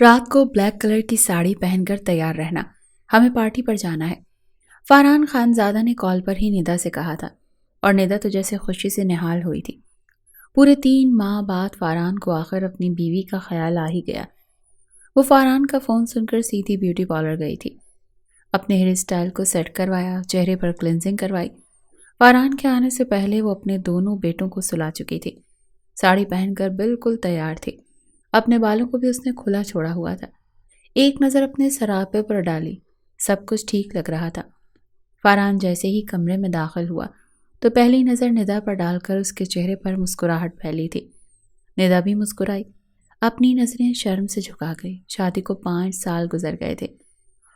رات کو black colour کی ساڑی پہن کر تیار رہنا، ہمیں پارٹی پر جانا ہے۔ فاران خانزادہ نے کال پر ہی ندا سے کہا تھا، اور ندا تو جیسے خوشی سے نہال ہوئی تھی۔ پورے 3 ماہ بعد فاران کو آخر اپنی بیوی کا خیال آ ہی گیا۔ وہ فاران کا فون سن کر سیدھی بیوٹی پارلر گئی تھی، اپنے ہیئر اسٹائل کو سیٹ کروایا، چہرے پر کلینزنگ کروائی۔ فاران کے آنے سے پہلے وہ اپنے دونوں بیٹوں کو سلا چکی تھی، ساڑی پہن کر بالکل تیار تھی۔ اپنے بالوں کو بھی اس نے کھلا چھوڑا ہوا تھا۔ ایک نظر اپنے سراپے پر ڈالی، سب کچھ ٹھیک لگ رہا تھا۔ فاران جیسے ہی کمرے میں داخل ہوا تو پہلی نظر ندا پر ڈال کر اس کے چہرے پر مسکراہٹ پھیلی تھی۔ ندا بھی مسکرائی، اپنی نظریں شرم سے جھکا گئی۔ شادی کو 5 سال گزر گئے تھے،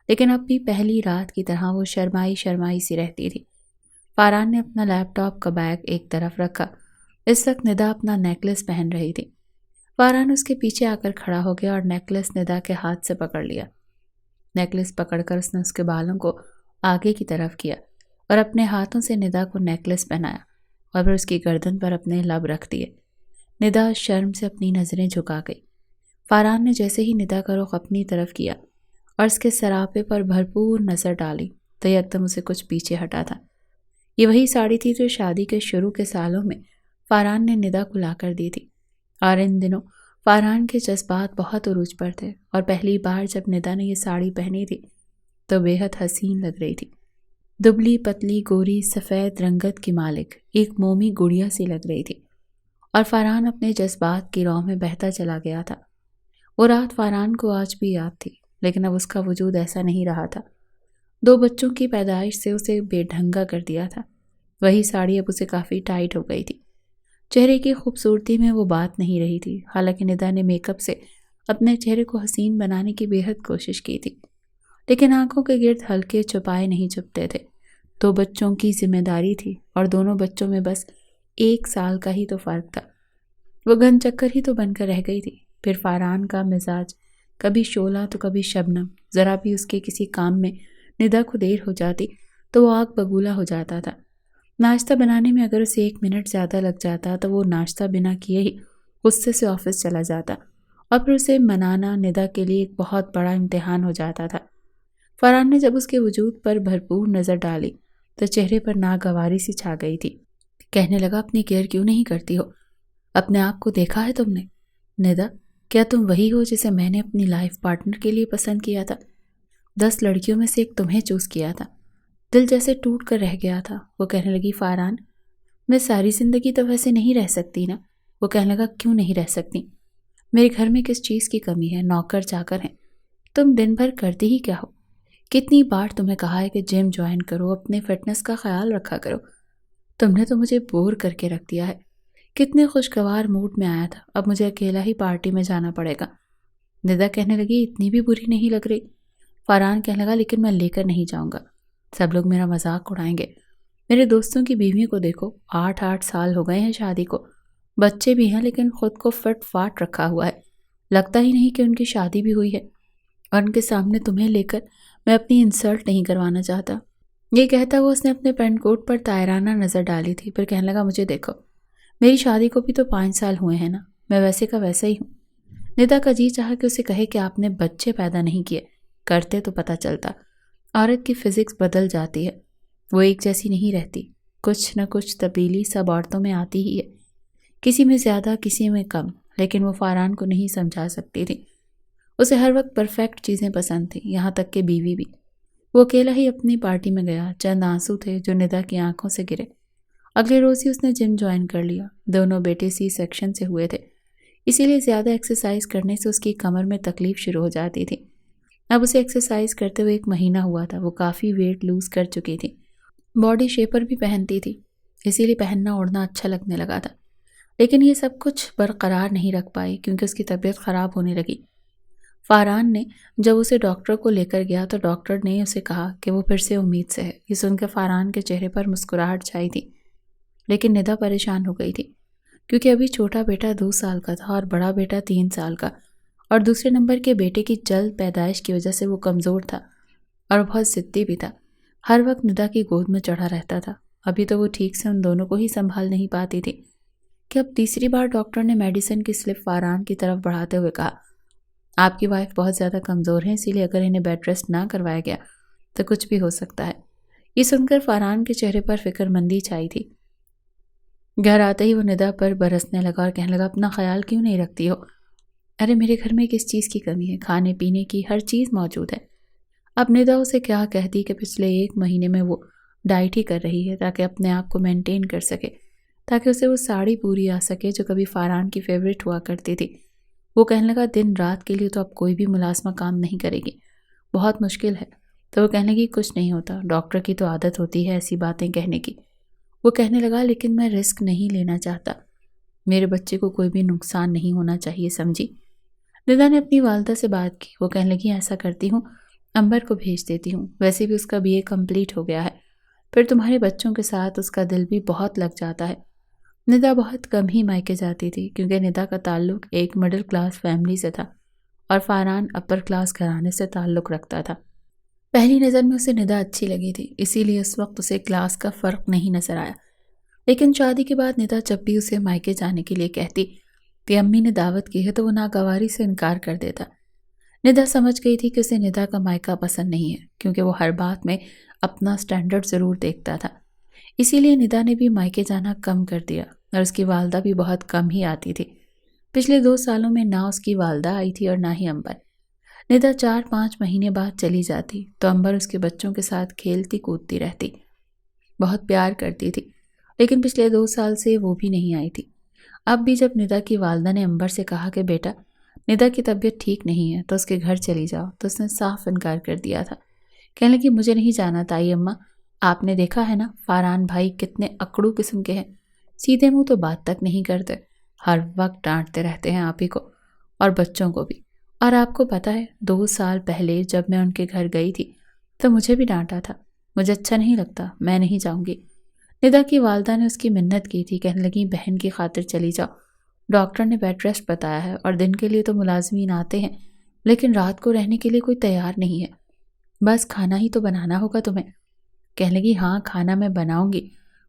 لیکن اب بھی پہلی رات کی طرح وہ شرمائی شرمائی سی رہتی تھی۔ فاران نے اپنا لیپ ٹاپ کا بیگ ایک طرف رکھا۔ اس وقت ندا اپنا نیکلس پہن رہی تھی۔ فاران اس کے پیچھے آ کر کھڑا ہو گیا اور نیکلس ندا کے ہاتھ سے پکڑ لیا۔ نیکلس پکڑ کر اس نے اس کے بالوں کو آگے کی طرف کیا اور اپنے ہاتھوں سے ندا کو نیکلس پہنایا اور پھر اس کی گردن پر اپنے لب رکھ دیے۔ ندا شرم سے اپنی نظریں جھکا گئی۔ فاران نے جیسے ہی ندا کا رخ اپنی طرف کیا اور اس کے سراپے پر بھرپور نظر ڈالی تو یکدم اسے کچھ پیچھے ہٹا تھا۔ یہ وہی ساڑی تھی جو شادی کے شروع کے سالوں میں فاران نے ندا کو لا کر دی تھی، اور ان دنوں فاران کے جذبات بہت عروج پر تھے، اور پہلی بار جب ندا نے یہ ساڑی پہنی تھی تو بے حد حسین لگ رہی تھی۔ دبلی پتلی گوری سفید رنگت کی مالک ایک مومی گڑیا سی لگ رہی تھی، اور فاران اپنے جذبات کی راہ میں بہتا چلا گیا تھا۔ وہ رات فاران کو آج بھی یاد تھی، لیکن اب اس کا وجود ایسا نہیں رہا تھا۔ 2 بچوں کی پیدائش سے اسے بے ڈھنگا کر دیا تھا۔ وہی ساڑی اب اسے کافی ٹائٹ ہو گئی تھی۔ چہرے کی خوبصورتی میں وہ بات نہیں رہی تھی، حالانکہ ندا نے میک اپ سے اپنے چہرے کو حسین بنانے کی بے حد کوشش کی تھی، لیکن آنکھوں کے گرد ہلکے چھپائے نہیں چھپتے تھے۔ 2 بچوں کی ذمہ داری تھی، اور دونوں بچوں میں بس 1 سال کا ہی تو فرق تھا۔ وہ گن چکر ہی تو بن کر رہ گئی تھی۔ پھر فاران کا مزاج کبھی شعلہ تو کبھی شبنم، ذرا بھی اس کے کسی کام میں ندا کو دیر ہو جاتی تو وہ آگ بگولا ہو جاتا تھا۔ ناشتہ بنانے میں اگر اسے 1 منٹ زیادہ لگ جاتا تو وہ ناشتہ بنا کیے ہی غصے سے آفس چلا جاتا، اور پھر اسے منانا ندا کے لیے ایک بہت بڑا امتحان ہو جاتا تھا۔ فاران نے جب اس کے وجود پر بھرپور نظر ڈالی تو چہرے پر ناگواری سی چھا گئی تھی۔ کہنے لگا، اپنی کیئر کیوں نہیں کرتی ہو؟ اپنے آپ کو دیکھا ہے تم نے؟ ندا، کیا تم وہی ہو جسے میں نے اپنی لائف پارٹنر کے لیے پسند کیا تھا؟ 10 لڑکیوں میں سے ایک تمہیں چوز کیا تھا۔ دل جیسے ٹوٹ کر رہ گیا تھا۔ وہ کہنے لگی، فاران، میں ساری زندگی تو ویسے نہیں رہ سکتی نا۔ وہ کہنے لگا، کیوں نہیں رہ سکتی؟ میرے گھر میں کس چیز کی کمی ہے؟ نوکر چاکر ہیں، تم دن بھر کرتی ہی کیا ہو؟ کتنی بار تمہیں کہا ہے کہ جم جوائن کرو، اپنے فٹنس کا خیال رکھا کرو۔ تم نے تو مجھے بور کر کے رکھ دیا ہے۔ کتنے خوشگوار موڈ میں آیا تھا، اب مجھے اکیلا ہی پارٹی میں جانا پڑے گا۔ ندا کہنے لگی، اتنی بھی بری نہیں لگ رہی۔ فاران کہنے لگا، لیکن میں لے کر نہیں جاؤں گا، سب لوگ میرا مذاق اڑائیں گے۔ میرے دوستوں کی بیویوں کو دیکھو، 8 سال ہو گئے ہیں شادی کو، بچے بھی ہیں، لیکن خود کو فٹ فاٹ رکھا ہوا ہے۔ لگتا ہی نہیں کہ ان کی شادی بھی ہوئی ہے، اور ان کے سامنے تمہیں لے کر میں اپنی انسلٹ نہیں کروانا چاہتا۔ یہ کہتا وہ اس نے اپنے پینٹ کوٹ پر طائرانہ نظر ڈالی تھی، پھر کہنے لگا، مجھے دیکھو، میری شادی کو بھی تو 5 سال ہوئے ہیں نا، میں ویسے کا ویسا ہی ہوں۔ ندا کا جی چاہا کہ اسے کہے کہ آپ نے بچے پیدا نہیں کیے، کرتے تو پتہ چلتا۔ عورت کی فزکس بدل جاتی ہے، وہ ایک جیسی نہیں رہتی، کچھ نہ کچھ تبدیلی سب عورتوں میں آتی ہی ہے، کسی میں زیادہ کسی میں کم، لیکن وہ فاران کو نہیں سمجھا سکتی تھی۔ اسے ہر وقت پرفیکٹ چیزیں پسند تھیں، یہاں تک کہ بیوی بھی۔ وہ اکیلا ہی اپنی پارٹی میں گیا، چند آنسو تھے جو ندا کی آنکھوں سے گرے۔ اگلے روز ہی اس نے جم جوائن کر لیا۔ دونوں بیٹے سی سیکشن سے ہوئے تھے، اسی لیے زیادہ ایکسرسائز کرنے سے اس کی کمر میں تکلیف شروع ہو جاتی تھی۔ اب اسے ایکسرسائز کرتے ہوئے 1 مہینہ ہوا تھا، وہ کافی ویٹ لوز کر چکی تھی، باڈی شیپر بھی پہنتی تھی، اسی لیے پہننا اوڑھنا اچھا لگنے لگا تھا۔ لیکن یہ سب کچھ برقرار نہیں رکھ پائی کیونکہ اس کی طبیعت خراب ہونے لگی۔ فاران نے جب اسے ڈاکٹر کو لے کر گیا تو ڈاکٹر نے اسے کہا کہ وہ پھر سے امید سے ہے۔ یہ سن کے فاران کے چہرے پر مسکراہٹ چھائی تھی، لیکن ندا پریشان ہو گئی تھی کیونکہ ابھی چھوٹا بیٹا 2 سال کا تھا اور بڑا بیٹا 3 سال کا، اور دوسرے نمبر کے بیٹے کی جلد پیدائش کی وجہ سے وہ کمزور تھا اور بہت ضدی بھی تھا، ہر وقت ندا کی گود میں چڑھا رہتا تھا۔ ابھی تو وہ ٹھیک سے ان دونوں کو ہی سنبھال نہیں پاتی تھی کہ اب تیسری بار ڈاکٹر نے میڈیسن کی سلپ فاران کی طرف بڑھاتے ہوئے کہا، آپ کی وائف بہت زیادہ کمزور ہیں، اسی لیے اگر انہیں بیڈ ریسٹ نہ کروایا گیا تو کچھ بھی ہو سکتا ہے۔ یہ سن کر فارحان کے چہرے پر فکر مندی چھائی تھی۔ گھر آتے ہی وہ ندا پر برسنے لگا اور کہنے لگا اپنا خیال کیوں نہیں رکھتی ہو؟ ارے میرے گھر میں کس چیز کی کمی ہے؟ کھانے پینے کی ہر چیز موجود ہے۔ اب ندا اسے کیا کہتی کہ پچھلے 1 مہینے میں وہ ڈائٹ ہی کر رہی ہے تاکہ اپنے آپ کو مینٹین کر سکے، تاکہ اسے وہ ساڑی پوری آ سکے جو کبھی فارحان کی فیوریٹ ہوا کرتی تھی۔ وہ کہنے لگا دن رات کے لیے تو اب کوئی بھی ملازمہ کام نہیں کرے گی، بہت مشکل ہے۔ تو وہ کہنے لگی کچھ نہیں ہوتا، ڈاکٹر کی تو عادت ہوتی ہے ایسی باتیں کہنے کی۔ وہ کہنے لگا لیکن میں رسک نہیں لینا چاہتا، میرے بچے کو کوئی بھی نقصان نہیں ہونا چاہیے، سمجھی؟ ندا نے اپنی والدہ سے بات کی۔ وہ کہنے لگی ایسا کرتی ہوں امبر کو بھیج دیتی ہوں، ویسے بھی اس کا BA کمپلیٹ ہو گیا ہے، پھر تمہارے بچوں کے ساتھ اس کا دل بھی بہت لگ جاتا ہے۔ ندا بہت کم ہی مائکے جاتی تھی کیونکہ ندا کا تعلق ایک مڈل کلاس فیملی سے تھا اور فارحان اپر کلاس گھرانے سے تعلق رکھتا تھا۔ پہلی نظر میں اسے ندا اچھی لگی تھی، اسی لیے اس وقت اسے کلاس کا فرق نہیں نظر آیا، لیکن شادی کے بعد ندا جب بھی اسے مائکے جانے کے لیے کہتی کہ امی نے دعوت کی ہے تو وہ ناگواری سے انکار کر دیتا۔ ندا سمجھ گئی تھی کہ اسے ندا کا مائکہ پسند نہیں ہے کیونکہ وہ ہر بات میں اپنا سٹینڈرڈ ضرور دیکھتا تھا، اسی لیے ندا نے بھی مائکے جانا کم کر دیا اور اس کی والدہ بھی بہت کم ہی آتی تھی۔ پچھلے 2 سالوں میں نہ اس کی والدہ آئی تھی اور نہ ہی امبر۔ ندا 4-5 مہینے بعد چلی جاتی تو امبر اس کے بچوں کے ساتھ کھیلتی کودتی رہتی، بہت پیار کرتی تھی، لیکن پچھلے 2 سال سے وہ بھی نہیں آئی تھی۔ اب بھی جب ندا کی والدہ نے امبر سے کہا کہ بیٹا ندا کی طبیعت ٹھیک نہیں ہے تو اس کے گھر چلی جاؤ تو اس نے صاف انکار کر دیا تھا، کہنے لگی مجھے نہیں جانا تائی اماں، آپ نے دیکھا ہے نا فارحان بھائی کتنے اکڑو قسم کے ہیں، سیدھے منہ تو بات تک نہیں کرتے، ہر وقت ڈانٹتے رہتے ہیں آپ ہی کو اور بچوں کو بھی، اور آپ کو پتہ ہے 2 سال پہلے جب میں ان کے گھر گئی تھی تو مجھے بھی ڈانٹا تھا، مجھے اچھا نہیں لگتا، میں نہیں جاؤں گی۔ ندا کی والدہ نے اس کی منت کی تھی، کہنے لگی بہن کی خاطر چلی جاؤ، ڈاکٹر نے بیڈ ریسٹ بتایا ہے اور دن کے لیے تو ملازمین آتے ہیں لیکن رات کو رہنے کے لیے کوئی تیار نہیں ہے، بس کھانا ہی تو بنانا ہوگا تمہیں۔ کہنے لگی ہاں کھانا میں بناؤں گی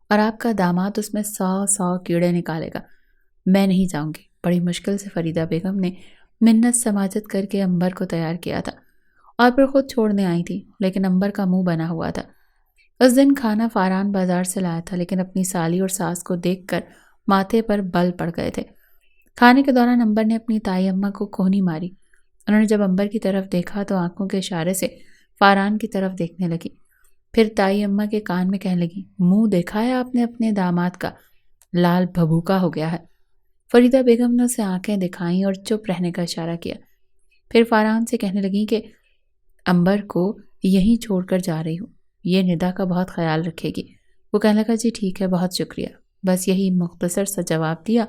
اور آپ کا داماد اس میں 100 کیڑے نکالے گا، میں نہیں جاؤں گی۔ بڑی مشکل سے فریدہ بیگم نے منت سماجت کر کے امبر کو تیار کیا تھا اور پھر خود چھوڑنے آئی تھی، لیکن امبر کا منہ بنا ہوا تھا۔ اس دن کھانا فارحان بازار سے لایا تھا لیکن اپنی سالی اور ساس کو دیکھ کر ماتھے پر بل پڑ گئے تھے۔ کھانے کے دوران امبر نے اپنی تائی اماں کو کونی ماری، انہوں نے جب امبر کی طرف دیکھا تو آنکھوں کے اشارے سے فارحان کی طرف دیکھنے لگی، پھر تائی اماں کے کان میں کہنے لگی منہ دیکھا ہے آپ نے اپنے داماد کا، لال بھبوکا ہو گیا ہے۔ فریدہ بیگم نے اسے آنکھیں دکھائیں اور چپ رہنے کا اشارہ کیا، پھر فارحان سے کہنے لگی کہ امبر کو یہیں چھوڑ کر جا رہی ہوں، یہ ندا کا بہت خیال رکھے گی۔ وہ کہنے لگا جی ٹھیک ہے، بہت شکریہ، بس یہی مختصر سا جواب دیا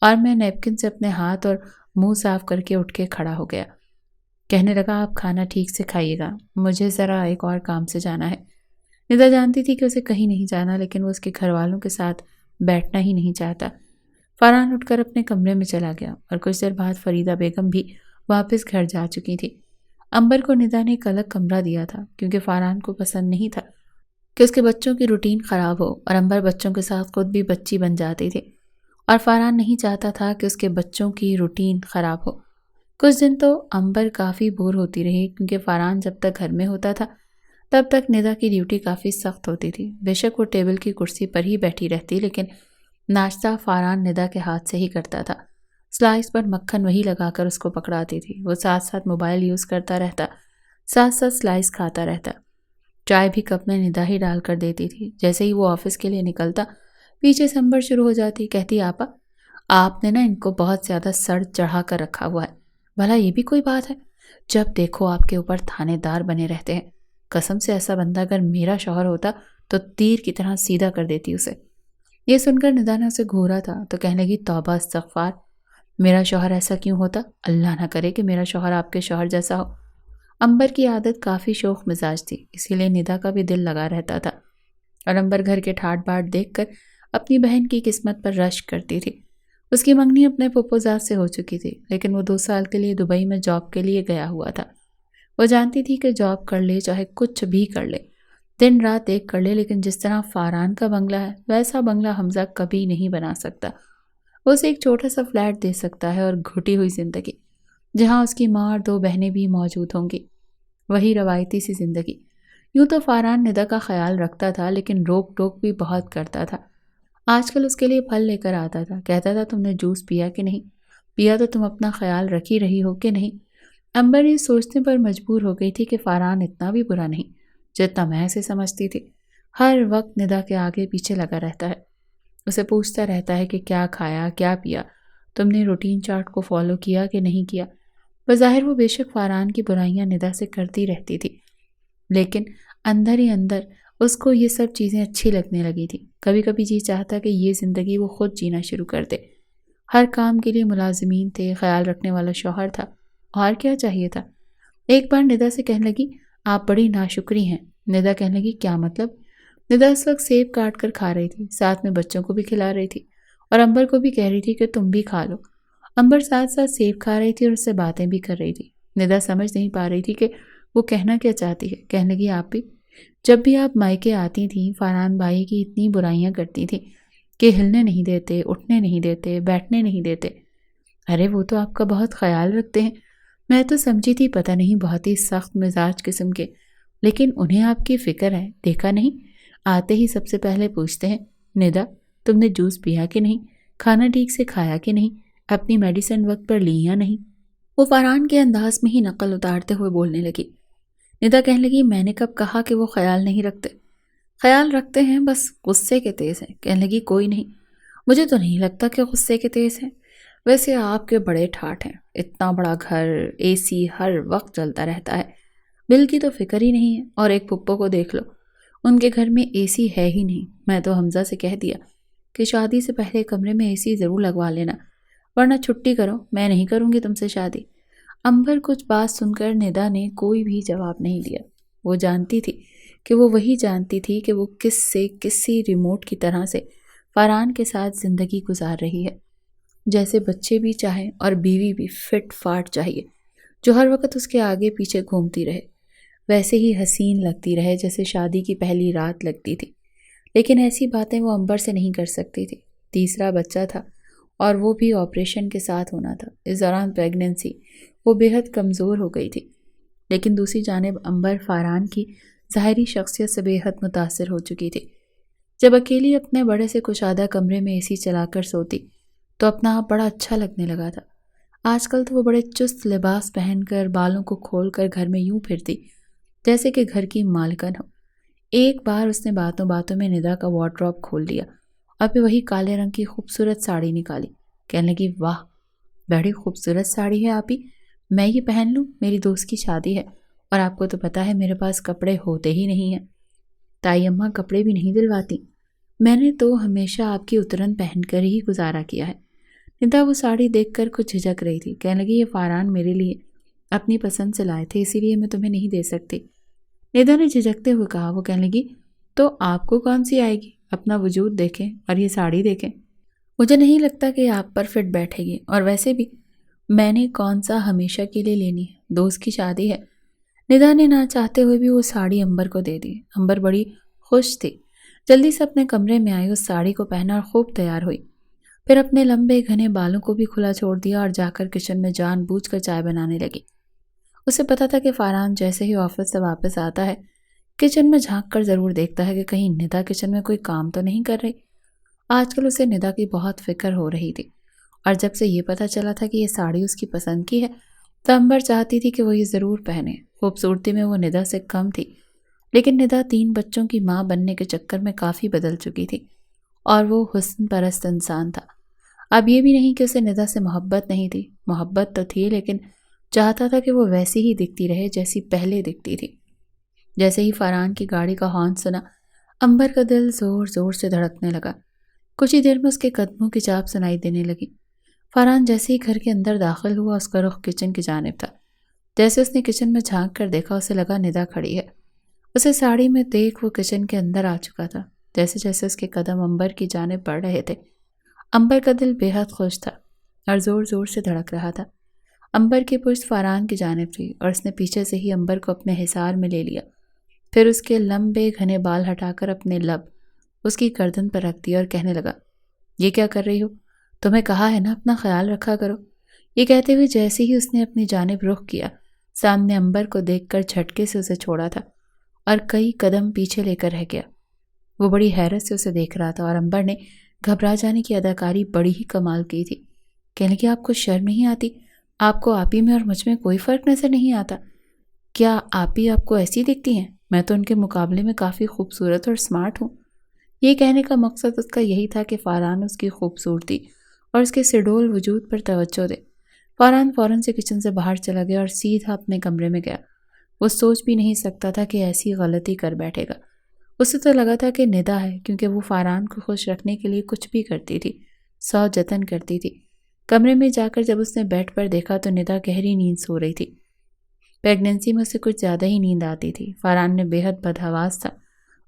اور میں نیپکن سے اپنے ہاتھ اور منہ صاف کر کے اٹھ کے کھڑا ہو گیا۔ کہنے لگا آپ کھانا ٹھیک سے کھائیے گا، مجھے ذرا ایک اور کام سے جانا ہے۔ ندا جانتی تھی کہ اسے کہیں نہیں جانا لیکن وہ اس کے گھر والوں کے ساتھ بیٹھنا ہی نہیں چاہتا۔ فارحان اٹھ کر اپنے کمرے میں چلا گیا اور کچھ دیر بعد فریدہ بیگم بھی واپس گھر جا چکی تھی۔ امبر کو ندا نے ایک الگ کمرہ دیا تھا کیونکہ فارحان کو پسند نہیں تھا کہ اس کے بچوں کی روٹین خراب ہو اور امبر بچوں کے ساتھ خود بھی بچی بن جاتی تھی اور فارحان نہیں چاہتا تھا کہ اس کے بچوں کی روٹین خراب ہو۔ کچھ دن تو امبر کافی بور ہوتی رہی کیونکہ فارحان جب تک گھر میں ہوتا تھا تب تک ندا کی ڈیوٹی کافی سخت ہوتی تھی، بے شک وہ ٹیبل کی کرسی پر ہی بیٹھی رہتی لیکن ناشتہ فارحان ندا کے ہاتھ سے ہی کرتا تھا، سلائس پر مکھن وہی لگا کر اس کو پکڑاتی تھی، وہ ساتھ ساتھ موبائل یوز کرتا رہتا، ساتھ ساتھ سلائس کھاتا رہتا، چائے بھی کپ میں ندا ہی ڈال کر دیتی تھی۔ جیسے ہی وہ آفس کے لیے نکلتا پیچھے سے امبر شروع ہو جاتی، کہتی آپا آپ نے نا ان کو بہت زیادہ سر چڑھا کر رکھا ہوا ہے، بھلا یہ بھی کوئی بات ہے، جب دیکھو آپ کے اوپر تھانے دار بنے رہتے ہیں، قسم سے ایسا بندہ اگر میرا شوہر ہوتا تو تیر کی طرح سیدھا کر دیتی اسے۔ یہ سن کر ندا نے اسے گھورا تھا تو کہنے لگی توبہ استغفار، میرا شوہر ایسا کیوں ہوتا، اللہ نہ کرے کہ میرا شوہر آپ کے شوہر جیسا ہو۔ امبر کی عادت کافی شوخ مزاج تھی، اسی لیے ندا کا بھی دل لگا رہتا تھا اور امبر گھر کے ٹھاٹ باٹ دیکھ کر اپنی بہن کی قسمت پر رشک کرتی تھی۔ اس کی منگنی اپنے پھپھوزاد سے ہو چکی تھی لیکن وہ 2 سال کے لیے دبئی میں جاب کے لیے گیا ہوا تھا۔ وہ جانتی تھی کہ جاب کر لے چاہے کچھ بھی کر لے، دن رات ایک کر لے، لیکن جس طرح فارحان کا بنگلہ ہے ویسا بنگلہ حمزہ کبھی نہیں بنا سکتا۔ وہ اسے ایک چھوٹا سا فلیٹ دے سکتا ہے اور گھٹی ہوئی زندگی، جہاں اس کی ماں اور 2 بہنیں بھی موجود ہوں گی۔ وہی روایتی سی زندگی۔ یوں تو فاران ندا کا خیال رکھتا تھا، لیکن روک ٹوک بھی بہت کرتا تھا۔ آج کل اس کے لیے پھل لے کر آتا تھا، کہتا تھا تم نے جوس پیا کہ نہیں؟ پیا تو تم اپنا خیال رکھ ہی رہی ہو کہ نہیں؟ امبر یہ سوچنے پر مجبور ہو گئی تھی کہ فاران اتنا بھی برا نہیں جتنا میں اسے سمجھتی تھی۔ ہر وقت ندا کے آگے پیچھے لگا رہتا ہے، اسے پوچھتا رہتا ہے کہ کیا کھایا، کیا پیا، تم نے روٹین چارٹ کو فالو کیا کہ نہیں کیا۔ بظاہر وہ بے شک فاران کی برائیاں ندا سے کرتی رہتی تھی، لیکن اندر ہی اندر اس کو یہ سب چیزیں اچھی لگنے لگی تھی۔ کبھی کبھی جی چاہتا کہ یہ زندگی وہ خود جینا شروع کر دے۔ ہر کام کے لیے ملازمین تھے، خیال رکھنے والا شوہر تھا، اور کیا چاہیے تھا؟ ایک بار ندا سے کہنے لگی آپ بڑی ناشکری ہیں۔ ندا کہنے لگی کیا مطلب؟ ندا اس وقت سیب کاٹ کر کھا رہی تھی، ساتھ میں بچوں کو بھی کھلا رہی تھی اور امبر کو بھی کہہ رہی تھی کہ تم بھی کھا لو۔ امبر ساتھ ساتھ سیب کھا رہی تھی اور اس سے باتیں بھی کر رہی تھی۔ ندا سمجھ نہیں پا رہی تھی کہ وہ کہنا کیا چاہتی ہے۔ کہنے لگی آپ بھی جب بھی آپ مائکے آتی تھیں فاران بھائی کی اتنی برائیاں کرتی تھیں کہ ہلنے نہیں دیتے، اٹھنے نہیں دیتے، بیٹھنے نہیں دیتے۔ ارے وہ تو آپ کا بہت خیال رکھتے ہیں، میں تو سمجھی تھی پتہ نہیں بہت ہی سخت مزاج قسم کے، لیکن انہیں آپ کی فکر ہے، دیکھا نہیں؟ آتے ہی سب سے پہلے پوچھتے ہیں ندا تم نے جوس پیا کہ نہیں، کھانا ٹھیک سے کھایا کہ نہیں، اپنی میڈیسن وقت پر لی یا نہیں۔ وہ فاران کے انداز میں ہی نقل اتارتے ہوئے بولنے لگی۔ ندا کہنے لگی میں نے کب کہا کہ وہ خیال نہیں رکھتے؟ خیال رکھتے ہیں، بس غصے کے تیز ہیں۔ کہنے لگی کوئی نہیں، مجھے تو نہیں لگتا کہ غصے کے تیز ہیں، ویسے آپ کے بڑے ٹھاٹ ہیں، اتنا بڑا گھر، اے سی ہر وقت چلتا رہتا ہے، بل کی تو فکر ہی نہیں ہے۔ اور ایک پھپھو کو دیکھ لو، ان کے گھر میں اے سی ہے ہی نہیں۔ میں تو حمزہ سے کہہ دیا کہ شادی سے پہلے کمرے میں اے سی ضرور لگوا لینا، ورنہ چھٹی کرو، میں نہیں کروں گی تم سے شادی۔ امبر کچھ بات سن کر ندا نے کوئی بھی جواب نہیں دیا۔ وہ جانتی تھی کہ وہ وہی جانتی تھی کہ وہ کسی ریموٹ کی طرح سے فاران کے ساتھ زندگی گزار رہی ہے، جیسے بچے بھی چاہیں اور بیوی بھی فٹ فاٹ چاہیے، جو ہر وقت اس کے آگے پیچھے گھومتی رہے، ویسے ہی حسین لگتی رہے جیسے شادی کی پہلی رات لگتی تھی۔ لیکن ایسی باتیں وہ امبر سے نہیں کر سکتی تھی۔ تیسرا بچہ تھا اور وہ بھی آپریشن کے ساتھ ہونا تھا۔ اس دوران پیگننسی وہ بے حد کمزور ہو گئی تھی، لیکن دوسری جانب امبر فاران کی ظاہری شخصیت سے بے حد متاثر ہو چکی تھی۔ جب اکیلی اپنے بڑے سے کشادہ کمرے میں اے سی چلا کر سوتی تو اپنا آپ بڑا اچھا لگنے لگا تھا۔ آج کل تو وہ بڑے چست لباس پہن کر بالوں کو کھول کر گھر میں یوں پھرتی جیسے کہ گھر کی مالکن ہو۔ ایک بار اس نے باتوں باتوں میں ندا کا وارڈروب کھول لیا اور پھر وہی کالے رنگ کی خوبصورت ساڑی نکالی۔ کہنے لگی واہ بڑی خوبصورت ساڑی ہے آپی، میں یہ پہن لوں، میری دوست کی شادی ہے اور آپ کو تو پتا ہے میرے پاس کپڑے ہوتے ہی نہیں ہیں، تائی اماں کپڑے بھی نہیں دلواتی، میں نے تو ہمیشہ آپ کی اترن پہن کر ہی گزارا کیا ہے۔ ندا وہ ساڑی دیکھ کر کچھ جھجک رہی تھی۔ کہنے لگی یہ فاران میرے لیے اپنی پسند سے لائے تھے، اسی لیے میں تمہیں نہیں دے سکتی۔ ندا نے جھجکتے ہوئے کہا۔ وہ کہنے لگی تو آپ کو کون سی آئے گی، اپنا وجود دیکھیں اور یہ ساڑی دیکھیں، مجھے نہیں لگتا کہ آپ پر فٹ بیٹھے گی، اور ویسے بھی میں نے کون سا ہمیشہ کے لیے لینی ہے، دوست کی شادی ہے۔ ندا نے نہ چاہتے ہوئے بھی وہ ساڑی امبر کو دے دی۔ امبر بڑی خوش تھی، جلدی سے اپنے کمرے میں آئی، اس ساڑی کو پہنا اور خوب تیار ہوئی، پھر اپنے لمبے گھنے بالوں کو بھی کھلا چھوڑ دیا اور جا کر کچن میں جان بوجھ کر چائے بنانے لگی۔ اسے پتا تھا کہ فاران جیسے ہی آفس سے واپس آتا ہے کچن میں جھانک کر ضرور دیکھتا ہے کہ کہیں ندا کچن میں کوئی کام تو نہیں کر رہی۔ آج کل اسے ندا کی بہت فکر ہو رہی تھی، اور جب سے یہ پتا چلا تھا کہ یہ ساڑی اس کی پسند کی ہے تو امبر چاہتی تھی کہ وہ یہ ضرور پہنے۔ خوبصورتی میں وہ ندا سے کم تھی، لیکن ندا 3 بچوں کی ماں بننے کے چکر میں کافی بدل چکی تھی اور وہ حسن پرست انسان تھا۔ اب یہ بھی نہیں کہ اسے ندا سے محبت نہیں تھی، محبت تو تھی، لیکن چاہتا تھا کہ وہ ویسی ہی دکھتی رہے جیسی پہلے دکھتی تھی۔ جیسے ہی فاران کی گاڑی کا ہارن سنا، امبر کا دل زور زور سے دھڑکنے لگا۔ کچھ ہی دیر میں اس کے قدموں کی چاپ سنائی دینے لگی۔ فاران جیسے ہی گھر کے اندر داخل ہوا اس کا رخ کچن کی جانب تھا۔ جیسے اس نے کچن میں جھانک کر دیکھا اسے لگا ندا کھڑی ہے۔ اسے ساڑی میں دیکھ وہ کچن کے اندر آ چکا تھا۔ جیسے جیسے اس کے قدم امبر کی جانب بڑھ رہے تھے، امبر کا دل بے حد خوش تھا اور زور زور سے دھڑک رہا تھا۔ امبر کی پشت فاران کی جانب تھی اور اس نے پیچھے سے ہی امبر کو اپنے حصار میں لے لیا، پھر اس کے لمبے گھنے بال ہٹا کر اپنے لب اس کی گردن پر رکھ دیا اور کہنے لگا یہ کیا کر رہی ہو، تمہیں کہا ہے نا اپنا خیال رکھا کرو، یہ کہتے ہوئے جیسے ہی اس نے اپنی جانب رخ کیا، سامنے امبر کو دیکھ کر جھٹکے سے اسے چھوڑا تھا اور کئی قدم پیچھے لے کر رہ گیا۔ وہ بڑی حیرت سے اسے دیکھ رہا تھا اور امبر نے گھبرا جانے کی اداکاری بڑی ہی کمال کی تھی۔ کہنے لگی آپ کو شرم نہیں آتی؟ آپ کو آپی میں اور مجھ میں کوئی فرق نظر نہیں آتا؟ کیا آپی آپ کو ایسی دکھتی ہیں؟ میں تو ان کے مقابلے میں کافی خوبصورت اور سمارٹ ہوں۔ یہ کہنے کا مقصد اس کا یہی تھا کہ فاران اس کی خوبصورتی اور اس کے سڈول وجود پر توجہ دے۔ فاران فوراً سے کچن سے باہر چلا گیا اور سیدھا اپنے کمرے میں گیا۔ وہ سوچ بھی نہیں سکتا تھا کہ ایسی غلطی کر بیٹھے گا۔ اسے تو لگا تھا کہ ندا ہے، کیونکہ وہ فاران کو خوش رکھنے کے لیے کچھ بھی کرتی تھی، 100 جتن کرتی تھی۔ کمرے میں جا کر جب اس نے بیڈ پر دیکھا تو ندا گہری نیند سو رہی تھی۔ پیگننسی میں اسے کچھ زیادہ ہی نیند آتی تھی۔ فاران نے بے حد بدحواس تھا۔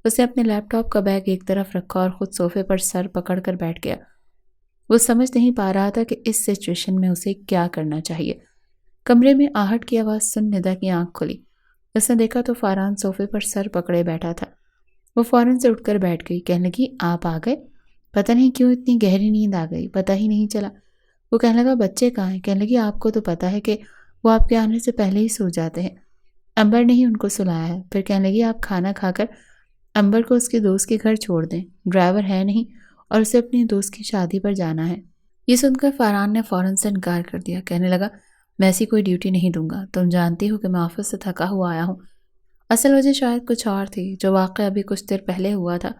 اس نے اپنے لیپ ٹاپ کا بیگ ایک طرف رکھا اور خود صوفے پر سر پکڑ کر بیٹھ گیا۔ وہ سمجھ نہیں پا رہا تھا کہ اس سچویشن میں اسے کیا کرنا چاہیے۔ کمرے میں آہٹ کی آواز سن ندا کی آنکھ کھلی۔ اس نے دیکھا تو فاران صوفے پر سر پکڑے بیٹھا تھا۔ وہ فوراً سے اٹھ کر بیٹھ گئی۔ کہنے لگی آپ آ گئے؟ پتہ نہیں کیوں اتنی گہری نیند آ گئی، پتہ ہی نہیں چلا۔ وہ کہنے لگا بچے کہاں ہیں؟ کہنے لگی آپ کو تو پتہ ہے کہ وہ آپ کے آنے سے پہلے ہی سو جاتے ہیں۔ امبر نے ہی ان کو سلایا ہے۔ پھر کہنے لگی آپ کھانا کھا کر امبر کو اس کے دوست کے گھر چھوڑ دیں، ڈرائیور ہے نہیں اور اسے اپنی دوست کی شادی پر جانا ہے۔ یہ سن کر فاران نے فوراً سے انکار کر دیا۔ کہنے لگا میں ایسی کوئی ڈیوٹی نہیں دوں گا، تم جانتی ہو کہ میں آفس سے تھکا ہوا آیا ہوں۔ اصل وجہ شاید کچھ اور تھی، جو واقعہ ابھی کچھ دیر پہلے ہوا تھا۔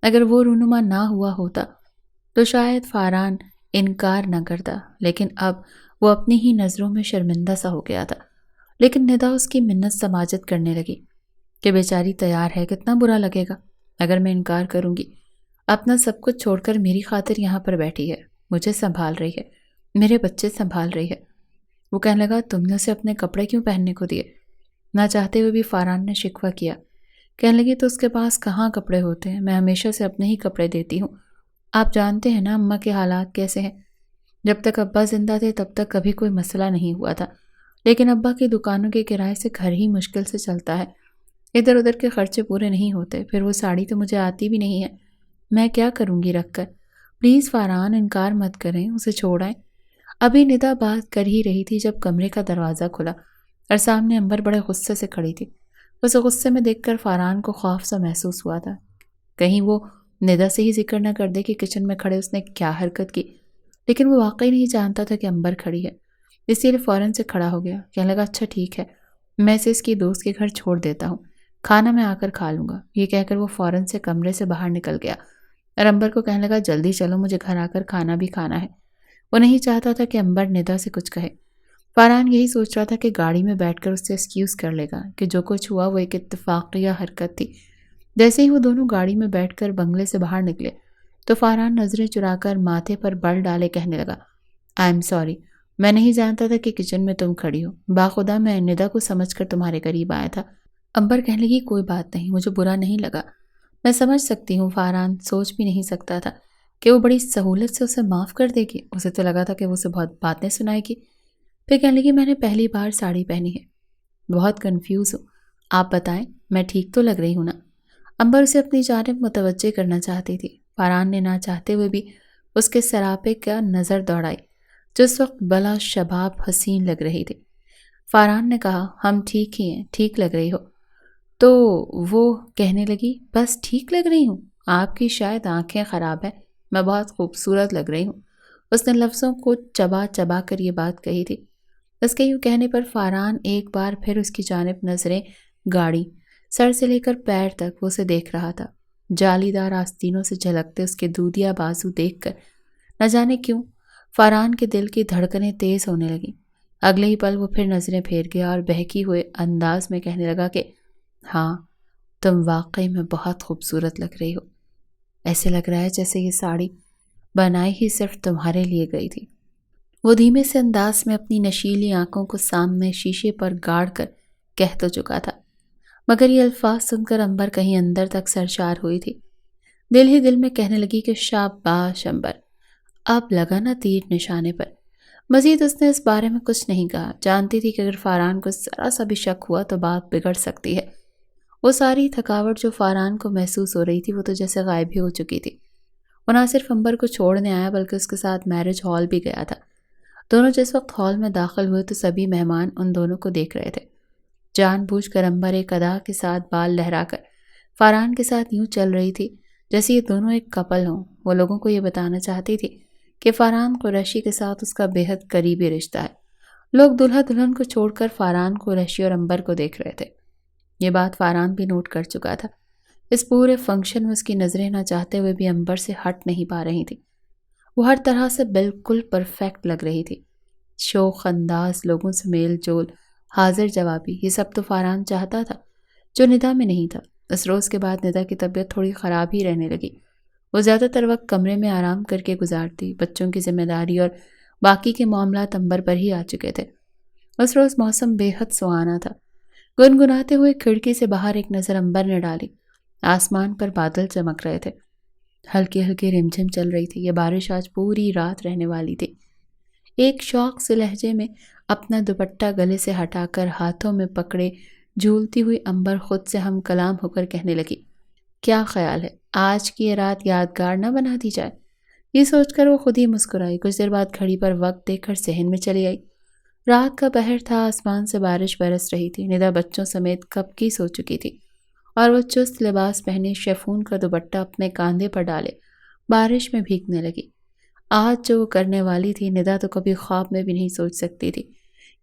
اگر وہ رونما نہ ہوا ہوتا تو شاید فاران انکار نہ کرتا، لیکن اب وہ اپنی ہی نظروں میں شرمندہ سا ہو گیا تھا۔ لیکن ندا اس کی منت سماجت کرنے لگی کہ بیچاری تیار ہے، کتنا برا لگے گا اگر میں انکار کروں گی۔ اپنا سب کچھ چھوڑ کر میری خاطر یہاں پر بیٹھی ہے، مجھے سنبھال رہی ہے، میرے بچے سنبھال رہی ہے۔ وہ کہنے لگا تم نے اسے اپنے کپڑے کیوں پہننے کو دیے؟ نہ چاہتے ہوئے بھی فاران نے شکوہ کیا۔ کہنے لگی تو اس کے پاس کہاں کپڑے ہوتے ہیں، میں ہمیشہ سے اپنے ہی کپڑے دیتی ہوں۔ آپ جانتے ہیں نا اماں کے حالات کیسے ہیں۔ جب تک ابا زندہ تھے تب تک کبھی کوئی مسئلہ نہیں ہوا تھا، لیکن ابا کی دکانوں کے کرائے سے گھر ہی مشکل سے چلتا ہے، ادھر ادھر کے خرچے پورے نہیں ہوتے۔ پھر وہ ساڑی تو مجھے آتی بھی نہیں ہے، میں کیا کروں گی رکھ کر؟ پلیز فاران انکار مت کریں، اسے چھوڑائیں۔ ابھی ندا بات کر ہی رہی تھی جب کمرے کا دروازہ کھلا اور سامنے امبر بڑے غصے سے کھڑی تھی۔ اسے غصے میں دیکھ کر فاران کو خوف سا محسوس ہوا تھا، کہیں وہ ندا سے ہی ذکر نہ کر دے کہ کچن میں کھڑے اس نے کیا حرکت کی۔ لیکن وہ واقعی نہیں جانتا تھا کہ امبر کھڑی ہے، اسی لیے فوراً سے کھڑا ہو گیا۔ کہنے لگا اچھا ٹھیک ہے، میں اسے اس کی دوست کے گھر چھوڑ دیتا ہوں، کھانا میں آ کر کھا لوں گا۔ یہ کہہ کر وہ فوراً سے کمرے سے باہر نکل گیا اور امبر کو کہنے لگا جلدی چلو، مجھے گھر آ کر کھانا بھی کھانا ہے۔ وہ نہیں چاہتا تھا کہ امبر ندا سے کچھ کہے۔ فاران یہی سوچ رہا تھا کہ گاڑی میں بیٹھ کر اس سے ایکسکیوز کر لے گا کہ جو کچھ ہوا وہ ایک اتفاقیہ حرکت تھی۔ جیسے ہی وہ دونوں گاڑی میں بیٹھ کر بنگلے سے باہر نکلے تو فاران نظریں چرا کر ماتھے پر بل ڈالے کہنے لگا آئی ایم سوری، میں نہیں جانتا تھا کہ کچن میں تم کھڑی ہو، باخدا میں ندا کو سمجھ کر تمہارے قریب آیا تھا۔ امبر کہنے لگی کوئی بات نہیں، مجھے برا نہیں لگا، میں سمجھ سکتی ہوں۔ فاران سوچ بھی نہیں سکتا تھا کہ وہ بڑی سہولت سے اسے معاف کر دے گی، اسے تو لگا تھا کہ وہ اسے بہت باتیں سنائے گی۔ پھر کہنے لگی میں نے پہلی بار ساڑی پہنی ہے، بہت کنفیوز ہوں، آپ بتائیں میں ٹھیک تو لگ رہی ہوں نا؟ امبر اسے اپنی جانب متوجہ کرنا چاہتی تھی۔ فاران نے نہ چاہتے ہوئے بھی اس کے سراپے کا نظر دوڑائی جو اس وقت بلا شباب حسین لگ رہی تھی۔ فاران نے کہا ہم ٹھیک ہی ہیں، ٹھیک لگ رہی ہو۔ تو وہ کہنے لگی بس ٹھیک لگ رہی ہوں، آپ کی شاید آنکھیں خراب ہیں، میں بہت خوبصورت لگ رہی ہوں۔ اس نے لفظوں کو چبا چبا کر یہ بات کہی تھی۔ اس کے یوں کہنے پر فاران ایک بار پھر اس کی جانب نظریں گاڑی، سر سے لے کر پیر تک وہ اسے دیکھ رہا تھا۔ جالی دار آستینوں سے جھلکتے اس کے دودیا بازو دیکھ کر نہ جانے کیوں فاران کے دل کی دھڑکنیں تیز ہونے لگیں۔ اگلے ہی پل وہ پھر نظریں پھیر گیا اور بہکی ہوئے انداز میں کہنے لگا کہ ہاں تم واقعی میں بہت خوبصورت لگ رہی ہو، ایسے لگ رہا ہے جیسے یہ ساڑی بنائی ہی صرف تمہارے لیے گئی تھی۔ وہ دھیمے سے انداز میں اپنی نشیلی آنکھوں کو سامنے شیشے پر گاڑ کر کہہ تو چکا تھا، مگر یہ الفاظ سن کر امبر کہیں اندر تک سرشار ہوئی تھی۔ دل ہی دل میں کہنے لگی کہ شاباش امبر، اب لگا نا تیر نشانے پر۔ مزید اس نے اس بارے میں کچھ نہیں کہا، جانتی تھی کہ اگر فاران کو ذرا سا بھی شک ہوا تو بات بگڑ سکتی ہے۔ وہ ساری تھکاوٹ جو فاران کو محسوس ہو رہی تھی وہ تو جیسے غائب ہی ہو چکی تھی۔ وہ نہ صرف امبر کو چھوڑنے آیا بلکہ اس کے ساتھ میرج ہال بھی گیا تھا۔ دونوں جس وقت ہال میں داخل ہوئے تو سبھی مہمان ان دونوں کو دیکھ رہے تھے۔ جان بوجھ کر امبر ایک ادا کے ساتھ بال لہرا کر فاران کے ساتھ یوں چل رہی تھی جیسے یہ دونوں ایک کپل ہوں۔ وہ لوگوں کو یہ بتانا چاہتی تھی کہ فاران قریشی کے ساتھ اس کا بے حد قریبی رشتہ ہے۔ لوگ دلہا دلہن کو چھوڑ کر فاران، قریشی اور امبر کو دیکھ رہے تھے۔ یہ بات فاران بھی نوٹ کر چکا تھا۔ اس پورے فنکشن میں اس کی نظریں نہ چاہتے ہوئے بھی امبر سے ہٹ نہیں پا رہی تھی۔ وہ ہر طرح سے بالکل پرفیکٹ لگ رہی تھی۔ شوخ انداز، لوگوں سے میل جول، حاضر جوابی، یہ سب تو فاران چاہتا تھا جو ندا میں نہیں تھا۔ اس روز کے بعد ندا کی طبیعت تھوڑی خراب ہی رہنے لگی۔ وہ زیادہ تر وقت کمرے میں آرام کر کے گزارتی۔ بچوں کی ذمہ داری اور باقی کے معاملات امبر پر ہی آ چکے تھے۔ اس روز موسم بے حد سہانا تھا۔ گنگناتے ہوئے کھڑکی سے باہر ایک نظر امبر نے ڈالی۔ آسمان پر بادل چمک رہے تھے، ہلکی ہلکی رمجھم چل رہی تھی۔ یہ بارش آج پوری رات رہنے والی تھی۔ ایک شوق سے لہجے میں اپنا دوپٹہ گلے سے ہٹا کر ہاتھوں میں پکڑے جھولتی ہوئی امبر خود سے ہم کلام ہو کر کہنے لگی، کیا خیال ہے آج کی یہ رات یادگار نہ بنا دی جائے؟ یہ سوچ کر وہ خود ہی مسکرائی۔ کچھ دیر بعد گھڑی پر وقت دیکھ کر صحن میں چلی آئی۔ رات کا پہر تھا، آسمان سے بارش برس رہی تھی۔ ندا بچوں سمیت کب کی سو چکی تھی اور وہ چست لباس پہنے، شیفون کا دوپٹہ اپنے کاندھے پر ڈالے بارش میں بھیگنے لگی۔ آج جو وہ کرنے والی تھی، ندا تو کبھی خواب میں بھی نہیں سوچ سکتی تھی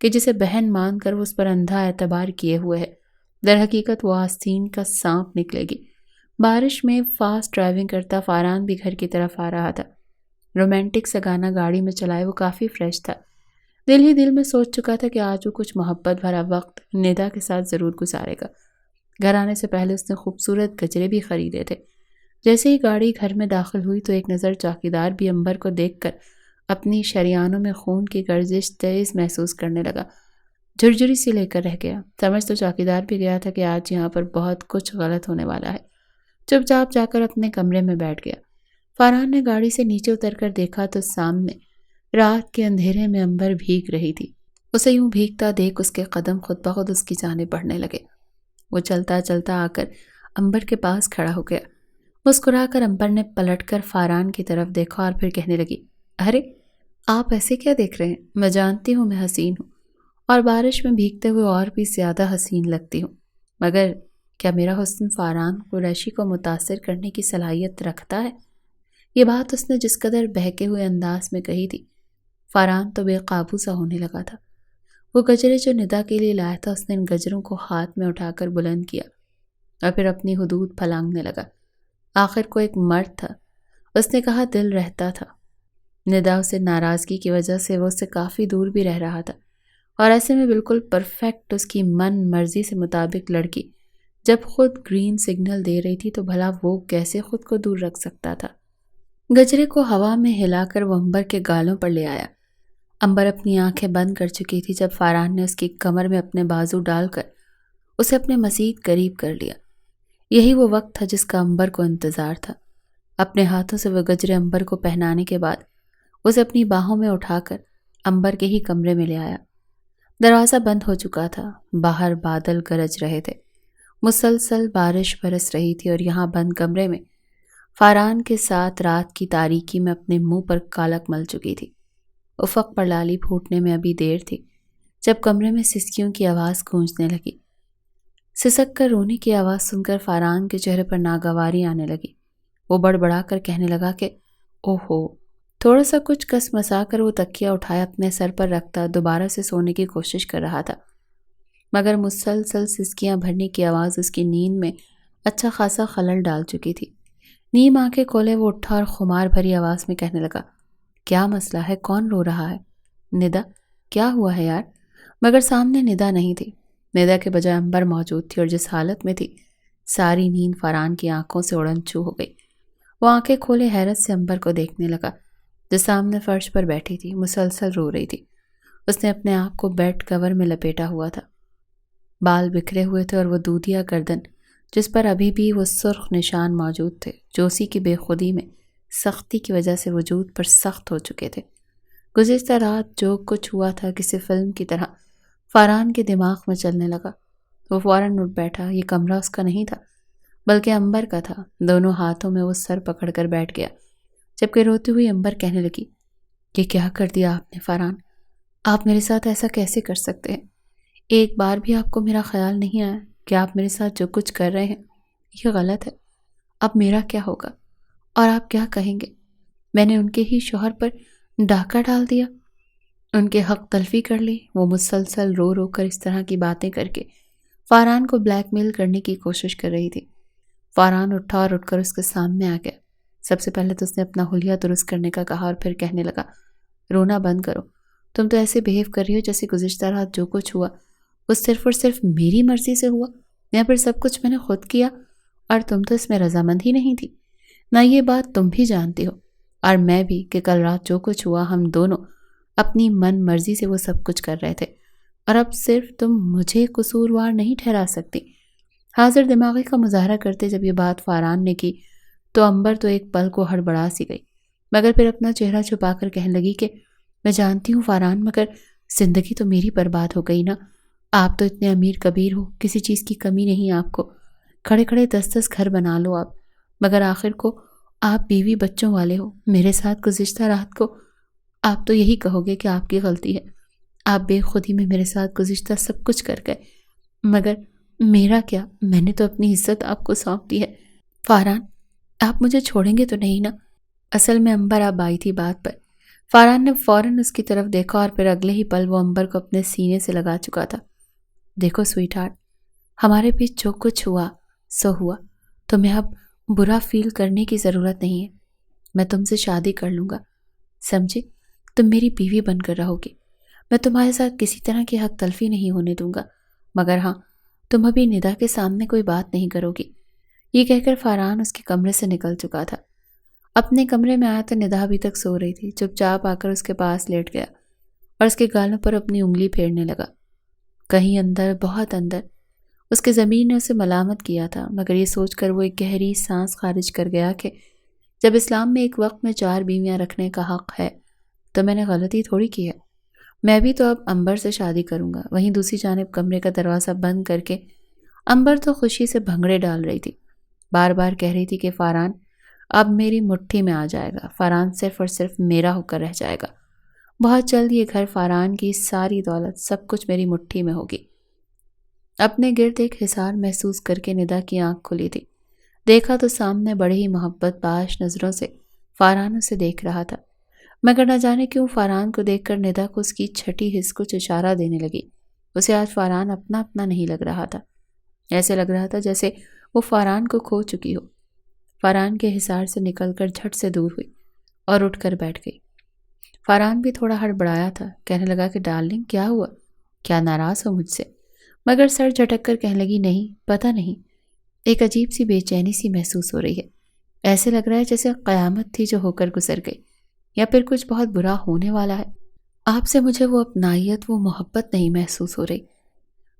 کہ جسے بہن مان کر وہ اس پر اندھا اعتبار کیے ہوئے ہے، در حقیقت وہ آستین کا سانپ نکلے گی۔ بارش میں فاسٹ ڈرائیونگ کرتا فاران بھی گھر کی طرف آ رہا تھا۔ رومانٹک سا گانا گاڑی میں چلائے وہ کافی فریش تھا۔ دل ہی دل میں سوچ چکا تھا کہ آج وہ کچھ محبت بھرا وقت ندا کے ساتھ ضرور گزارے گا۔ گھر آنے سے پہلے اس نے خوبصورت گجرے بھی خریدے تھے۔ جیسے ہی گاڑی گھر میں داخل ہوئی تو ایک نظر چوکیدار بھی امبر کو دیکھ کر اپنی شریانوں میں خون کی گردش تیز محسوس کرنے لگا۔ جھرجھری سی لے کر رہ گیا۔ سمجھ تو چوکیدار بھی گیا تھا کہ آج یہاں پر بہت کچھ غلط ہونے والا ہے۔ چپ چاپ جا کر اپنے کمرے میں بیٹھ گیا۔ فاران نے گاڑی سے نیچے اتر کر دیکھا تو سامنے رات کے اندھیرے میں امبر بھیگ رہی تھی۔ اسے یوں بھیگتا دیکھ اس کے قدم خود بخود اس کی جانب بڑھنے لگے۔ وہ چلتا چلتا آ کر امبر کے پاس کھڑا ہو گیا۔ مسکرا کر امبر نے پلٹ کر فاران کی طرف دیکھا اور پھر کہنے لگی، ارے آپ ایسے کیا دیکھ رہے ہیں؟ میں جانتی ہوں میں حسین ہوں اور بارش میں بھیگتے ہوئے اور بھی زیادہ حسین لگتی ہوں، مگر کیا میرا حسن فاران قریشی کو متاثر کرنے کی صلاحیت رکھتا ہے؟ یہ بات اس نے جس قدر بہکے ہوئے انداز میں کہی تھی، فاران تو بے قابو سا ہونے لگا تھا۔ وہ گجرے جو ندا کے لیے لایا تھا، اس نے ان گجروں کو ہاتھ میں اٹھا کر بلند کیا اور پھر اپنی حدود پھلانگنے لگا۔ آخر کو ایک مرد تھا، اس نے کہا دل رہتا تھا۔ ندا اسے ناراضگی کی وجہ سے وہ اس سے کافی دور بھی رہ رہا تھا، اور ایسے میں بالکل پرفیکٹ اس کی من مرضی سے مطابق لڑکی جب خود گرین سگنل دے رہی تھی تو بھلا وہ کیسے خود کو دور رکھ سکتا تھا؟ گجرے کو ہوا میں ہلا کر وہ امبر کے گالوں پر لے آیا۔ امبر اپنی آنکھیں بند کر چکی تھی جب فاران نے اس کی کمر میں اپنے بازو ڈال کر اسے اپنے مزید قریب کر لیا۔ یہی وہ وقت تھا جس کا امبر کو انتظار تھا۔ اپنے ہاتھوں سے وہ گجرے امبر کو پہنانے کے بعد اسے اپنی باہوں میں اٹھا کر امبر کے ہی کمرے میں لے آیا۔ دروازہ بند ہو چکا تھا، باہر بادل گرج رہے تھے، مسلسل بارش برس رہی تھی، اور یہاں بند کمرے میں فاران کے ساتھ رات کی تاریکی میں اپنے منہ پر کالک مل چکی تھی۔ افق پر لالی پھوٹنے میں ابھی دیر تھی جب کمرے میں سسکیوں کی آواز گونجنے لگی۔ سسک کر رونے کی آواز سن کر فاران کے چہرے پر ناگواری آنے لگی۔ وہ بڑبڑا کر کہنے لگا کہ اوہو۔ تھوڑا سا کچھ کس مسا کر وہ تکیہ اٹھایا اپنے سر پر رکھتا دوبارہ سے سونے کی کوشش کر رہا تھا، مگر مسلسل سسکیاں بھرنے کی آواز اس کی نیند میں اچھا خاصا خلل ڈال چکی تھی۔ نیم آنکھیں کھولے وہ اٹھا اور خمار بھری آواز میں کہنے لگا، کیا مسئلہ ہے؟ کون رو رہا ہے؟ ندا، کیا ہوا ہے یار؟ مگر سامنے ندا نہیں تھی۔ ندا کے بجائے امبر موجود تھی، اور جس حالت میں تھی ساری نیند فاران کی آنکھوں سے اڑن چھو ہو گئی۔ وہ آنکھیں کھولے حیرت سے امبر کو دیکھنے لگا جو سامنے فرش پر بیٹھی تھی، مسلسل رو رہی تھی۔ اس نے اپنے آپ کو بیڈ کور میں لپیٹا ہوا تھا، بال بکھرے ہوئے تھے، اور وہ دودھیا گردن جس پر ابھی بھی وہ سرخ نشان موجود تھے جو اسی کی بے خودی میں سختی کی وجہ سے وجود پر سخت ہو چکے تھے۔ گزشتہ رات جو کچھ ہوا تھا کسی فلم کی طرح فاران کے دماغ میں چلنے لگا۔ وہ فوراً اٹھ بیٹھا۔ یہ کمرہ اس کا نہیں تھا بلکہ امبر کا تھا۔ دونوں ہاتھوں میں وہ سر پکڑ کر بیٹھ گیا، جبکہ روتی ہوئی امبر کہنے لگی، یہ کیا کر دیا آپ نے فاران؟ آپ میرے ساتھ ایسا کیسے کر سکتے ہیں؟ ایک بار بھی آپ کو میرا خیال نہیں آیا کہ آپ میرے ساتھ جو کچھ کر رہے ہیں یہ غلط ہے؟ اب میرا کیا ہوگا اور آپ کیا کہیں گے؟ میں نے ان کے ہی شوہر پر ڈاکہ ڈال دیا، ان کے حق تلفی کر لی۔ وہ مسلسل رو رو کر اس طرح کی باتیں کر کے فاران کو بلیک میل کرنے کی کوشش کر رہی تھی۔ فاران اٹھا اور اٹھ کر اس کے سامنے آ گیا۔ سب سے پہلے تو اس نے اپنا حلیہ درست کرنے کا کہا اور پھر کہنے لگا، رونا بند کرو، تم تو ایسے بہیو کر رہی ہو جیسے گزشتہ رات جو کچھ ہوا وہ صرف اور صرف میری مرضی سے ہوا، یا پھر سب کچھ میں نے خود کیا اور تم تو اس میں رضامند ہی نہیں تھی۔ نہ یہ بات تم بھی جانتی ہو اور میں بھی کہ کل رات جو کچھ ہوا ہم دونوں اپنی من مرضی سے وہ سب کچھ کر رہے تھے، اور اب صرف تم مجھے قصوروار نہیں ٹھہرا سکتی۔ حاضر دماغی کا مظاہرہ کرتے جب یہ بات فاران نے کی تو امبر تو ایک پل کو ہڑبڑا سی گئی، مگر پھر اپنا چہرہ چھپا کر کہنے لگی کہ میں جانتی ہوں فاران، مگر زندگی تو میری برباد ہو گئی نا۔ آپ تو اتنے امیر کبیر ہو، کسی چیز کی کمی نہیں آپ کو، کھڑے کھڑے 10 گھر بنا لو آپ، مگر آخر کو آپ بیوی بچوں والے ہو۔ میرے ساتھ گزشتہ رات کو آپ تو یہی کہو گے کہ آپ کی غلطی ہے، آپ بے خودی میں میرے ساتھ گزشتہ سب کچھ کر گئے، مگر میرا کیا؟ میں نے تو اپنی عزت آپ کو سونپ دی ہے۔ فاران، آپ مجھے چھوڑیں گے تو نہیں نا؟ اصل میں امبر اب آئی تھی بات پر۔ فاران نے فوراً اس کی طرف دیکھا اور پھر اگلے ہی پل وہ امبر کو اپنے سینے سے لگا چکا تھا۔ دیکھو سویٹ ہارٹ، ہمارے بیچ جو کچھ ہوا سو ہوا، تمہیں اب برا فیل کرنے کی ضرورت نہیں ہے۔ میں تم سے شادی کر لوں گا، سمجھے؟ تم میری بیوی بن کر رہو گی، میں تمہارے ساتھ کسی طرح کی حق تلفی نہیں ہونے دوں گا، مگر ہاں تم ابھی ندا کے سامنے کوئی بات نہیں کرو گی۔ یہ کہہ کر فاران اس کے کمرے سے نکل چکا تھا۔ اپنے کمرے میں آیا تو ندا ابھی تک سو رہی تھی۔ چپ چاپ آ کر اس کے پاس لیٹ گیا اور اس کے گالوں پر اپنی انگلی پھیرنے لگا۔ کہیں اندر، بہت اندر، اس کے ضمیر نے اسے ملامت کیا تھا، مگر یہ سوچ کر وہ ایک گہری سانس خارج کر گیا کہ جب اسلام میں ایک وقت میں 4 بیویاں رکھنے کا حق ہے تو میں نے غلطی تھوڑی کی ہے۔ میں بھی تو اب امبر سے شادی کروں گا۔ وہیں دوسری جانب کمرے کا دروازہ بند کر کے امبر تو خوشی سے بھنگڑے ڈال رہی تھی، بار بار کہہ رہی تھی کہ فاران اب میری مٹھی میں آ جائے گا، فاران صرف اور صرف میرا ہو کر رہ جائے گا، بہت جلد یہ گھر، فاران کی ساری دولت، سب کچھ میری مٹھی میں ہوگی۔ اپنے گرد ایک حصار محسوس کر کے ندا کی آنکھ کھلی تھی۔ دیکھا تو سامنے بڑے ہی محبت باش نظروں سے فاران اسے دیکھ رہا تھا، مگر نہ جانے کیوں فاران کو دیکھ کر ندا کو اس کی چھٹی حس کچھ اشارہ دینے لگی۔ اسے آج فاران اپنا اپنا نہیں لگ رہا تھا، ایسے لگ رہا تھا جیسے وہ فاران کو کھو چکی ہو۔ فاران کے حصار سے نکل کر جھٹ سے دور ہوئی اور اٹھ کر بیٹھ گئی۔ فاران بھی تھوڑا ہڑبڑایا تھا، کہنے لگا کہ ڈارلنگ کیا ہوا؟ کیا ناراض ہو مجھ سے؟ مگر سر جھٹک کر کہنے لگی نہیں، پتہ نہیں، ایک عجیب سی بے چینی سی محسوس ہو رہی ہے، ایسے لگ رہا ہے جیسے قیامت تھی جو ہو کر گزر گئی، یا پھر کچھ بہت برا ہونے والا ہے۔ آپ سے مجھے وہ اپنائیت، وہ محبت نہیں محسوس ہو رہی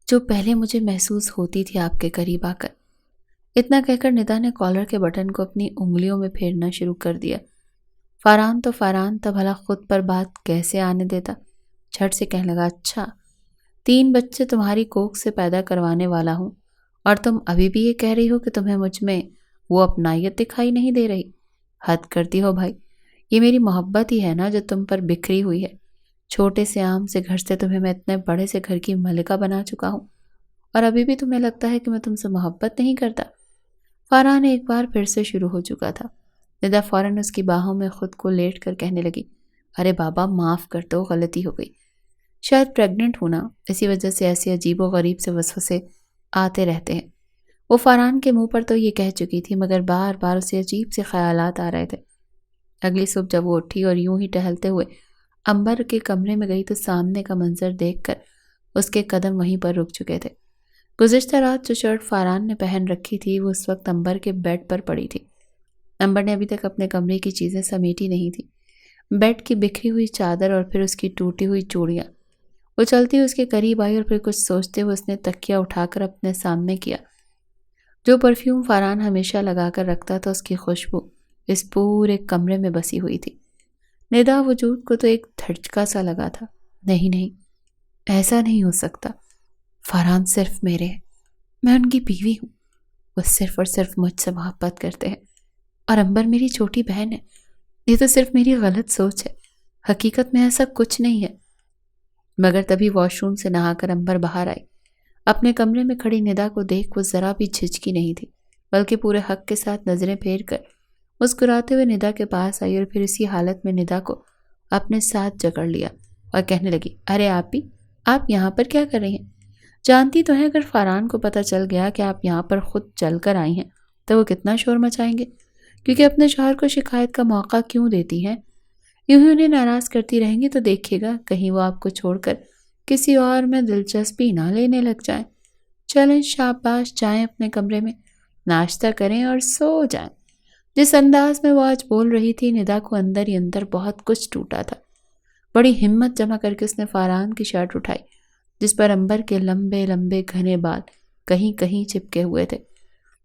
جو پہلے مجھے محسوس ہوتی تھی آپ کے قریب آ کر۔ اتنا کہہ کر ندا نے کالر کے بٹن کو اپنی انگلیوں میں پھیرنا شروع کر دیا۔ فاران تو فاران تھا، بھلا خود پر بات کیسے آنے دیتا؟ جھٹ سے کہنے لگا، اچھا 3 بچے تمہاری کوکھ سے پیدا کروانے والا ہوں اور تم ابھی بھی یہ کہہ رہی ہو کہ تمہیں مجھ میں وہ اپنائیت دکھائی نہیں دے رہی؟ حد کرتی ہو بھائی، یہ میری محبت ہی ہے نا جو تم پر بکھری ہوئی ہے۔ چھوٹے سے عام سے گھر سے تمہیں میں اتنے بڑے سے گھر کی ملکہ بنا چکا ہوں اور ابھی بھی تمہیں لگتا ہے کہ میں تم سے محبت نہیں کرتا؟ فاران ایک بار پھر سے شروع ہو چکا تھا۔ ندا فوراً اس کی باہوں میں خود کو لیٹ کر کہنے لگی، ارے بابا معاف کر دو، غلطی ہو گئی، شاید پریگننٹ ہونا، اسی وجہ سے ایسے عجیب و غریب سے وسوسے آتے رہتے ہیں۔ وہ فاران کے منہ پر تو یہ کہہ چکی تھی، مگر بار بار اسے عجیب سے خیالات آ رہے تھے۔ اگلی صبح جب وہ اٹھی اور یوں ہی ٹہلتے ہوئے امبر کے کمرے میں گئی تو سامنے کا منظر دیکھ کر اس کے قدم وہیں پر رک چکے تھے۔ گزشتہ رات جو شرٹ فاران نے پہن رکھی تھی وہ اس وقت امبر کے بیڈ پر پڑی تھی۔ امبر نے ابھی تک اپنے کمرے کی چیزیں سمیٹی نہیں تھی، بیڈ کی بکھری ہوئی چادر اور پھر اس کی ٹوٹی ہوئی چوڑیاں۔ وہ چلتی اس کے قریب آئی اور پھر کچھ سوچتے ہوئے اس نے تکیہ اٹھا کر اپنے سامنے کیا۔ جو پرفیوم فاران ہمیشہ لگا کر رکھتا تھا اس کی خوشبو اس پورے کمرے میں بسی ہوئی تھی۔ ندا وجود کو تو ایک دھچکا سا لگا تھا۔ نہیں نہیں، ایسا نہیں ہو سکتا، فاران صرف میرے ہیں، میں ان کی بیوی ہوں، وہ صرف اور صرف مجھ سے محبت کرتے ہیں، اور امبر میری چھوٹی بہن ہے۔ یہ تو صرف میری غلط سوچ ہے، حقیقت میں ایسا کچھ نہیں ہے۔ مگر تبھی واش روم سے نہا کر انبر باہر آئی۔ اپنے کمرے میں کھڑی ندا کو دیکھ وہ ذرا بھی جھجکی نہیں تھی، بلکہ پورے حق کے ساتھ نظریں پھیر کر مسکراتے ہوئے ندا کے پاس آئی اور پھر اسی حالت میں ندا کو اپنے ساتھ جکڑ لیا اور کہنے لگی، ارے آپ یہاں پر کیا کر رہی ہیں؟ جانتی تو ہیں اگر فاران کو پتہ چل گیا کہ آپ یہاں پر خود چل کر آئی ہیں تو وہ کتنا شور مچائیں گے، کیونکہ اپنے شوہر کو شکایت کا موقع کیوں دیتی ہیں؟ یوں ہی انہیں ناراض کرتی رہیں گی تو دیکھیے گا کہیں وہ آپ کو چھوڑ کر کسی اور میں دلچسپی نہ لینے لگ جائیں۔ چلیں شاباش، جائیں اپنے کمرے میں، ناشتہ کریں اور سو جائیں۔ جس انداز میں وہ آج بول رہی تھی، ندا کو اندر ہی اندر بہت کچھ ٹوٹا تھا۔ بڑی ہمت جمع کر کے اس نے فاران کی شرٹ اٹھائی جس پر انبر کے لمبے لمبے گھنے بال کہیں کہیں چپکے ہوئے تھے۔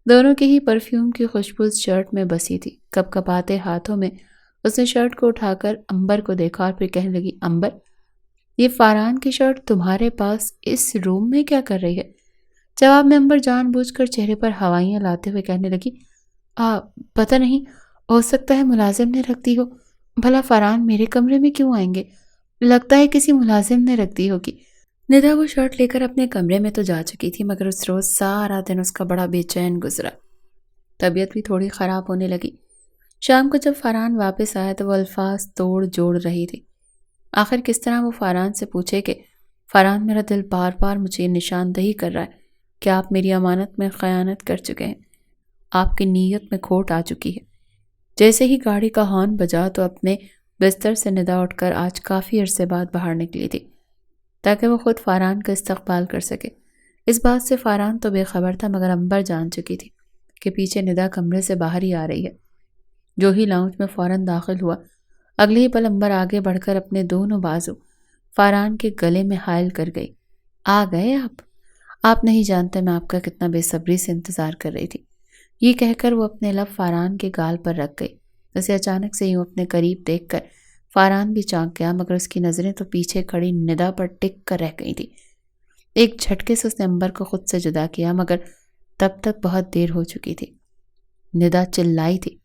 دونوں کی ہی پرفیوم کی خوشبو اس شرٹ میں بسی تھی۔ کپ کپاتے ہاتھوں میں اس نے شرٹ کو اٹھا کر انبر کو دیکھا اور پھر کہنے لگی، انبر، یہ فاران کی شرٹ تمہارے پاس اس روم میں کیا کر رہی ہے؟ جواب میں انبر جان بوجھ کر چہرے پر ہوائیاں لاتے ہوئے کہنے لگی، پتہ نہیں، ہو سکتا ہے ملازم نے رکھ دی ہو۔ بھلا فاران میرے کمرے میں کیوں آئیں گے؟ لگتا ہے کسی ملازم نے رکھ دی ہوگی۔ ندا وہ شرٹ لے کر اپنے کمرے میں تو جا چکی تھی، مگر اس روز سارا دن اس کا بڑا بے چین گزرا۔ طبیعت بھی تھوڑی خراب ہونے لگی۔ شام کو جب فاران واپس آیا تو وہ الفاظ توڑ جوڑ رہی تھی۔ آخر کس طرح وہ فاران سے پوچھے کہ فاران، میرا دل بار بار مجھے نشاندہی کر رہا ہے کہ آپ میری امانت میں خیانت کر چکے ہیں، آپ کی نیت میں کھوٹ آ چکی ہے۔ جیسے ہی گاڑی کا ہارن بجا تو اپنے بستر سے ندا اٹھ کر آج کافی عرصے بعد باہر نکلی تھی تاکہ وہ خود فاران کا استقبال کر سکے۔ اس بات سے فاران تو بے خبر تھا، مگر انبر جان چکی تھی کہ پیچھے ندا کمرے سے باہر ہی آ رہی ہے۔ جو ہی لاؤنج میں فوراً داخل ہوا، اگلے ہی پل انبر آگے بڑھ کر اپنے دونوں بازو فاران کے گلے میں حائل کر گئی۔ آ گئے آپ نہیں جانتے میں آپ کا کتنا بے صبری سے انتظار کر رہی تھی۔ یہ کہہ کر وہ اپنے لب فاران کے گال پر رکھ گئی۔ اسے اچانک سے یوں اپنے قریب دیکھ کر فاران بھی چونک گیا، مگر اس کی نظریں تو پیچھے کھڑی ندا پر ٹک کر رہ گئی تھی۔ ایک جھٹکے سے اس نے انبر کو خود سے جدا کیا، مگر تب تک بہت دیر ہو چکی تھی۔ ندا چلائی تھی،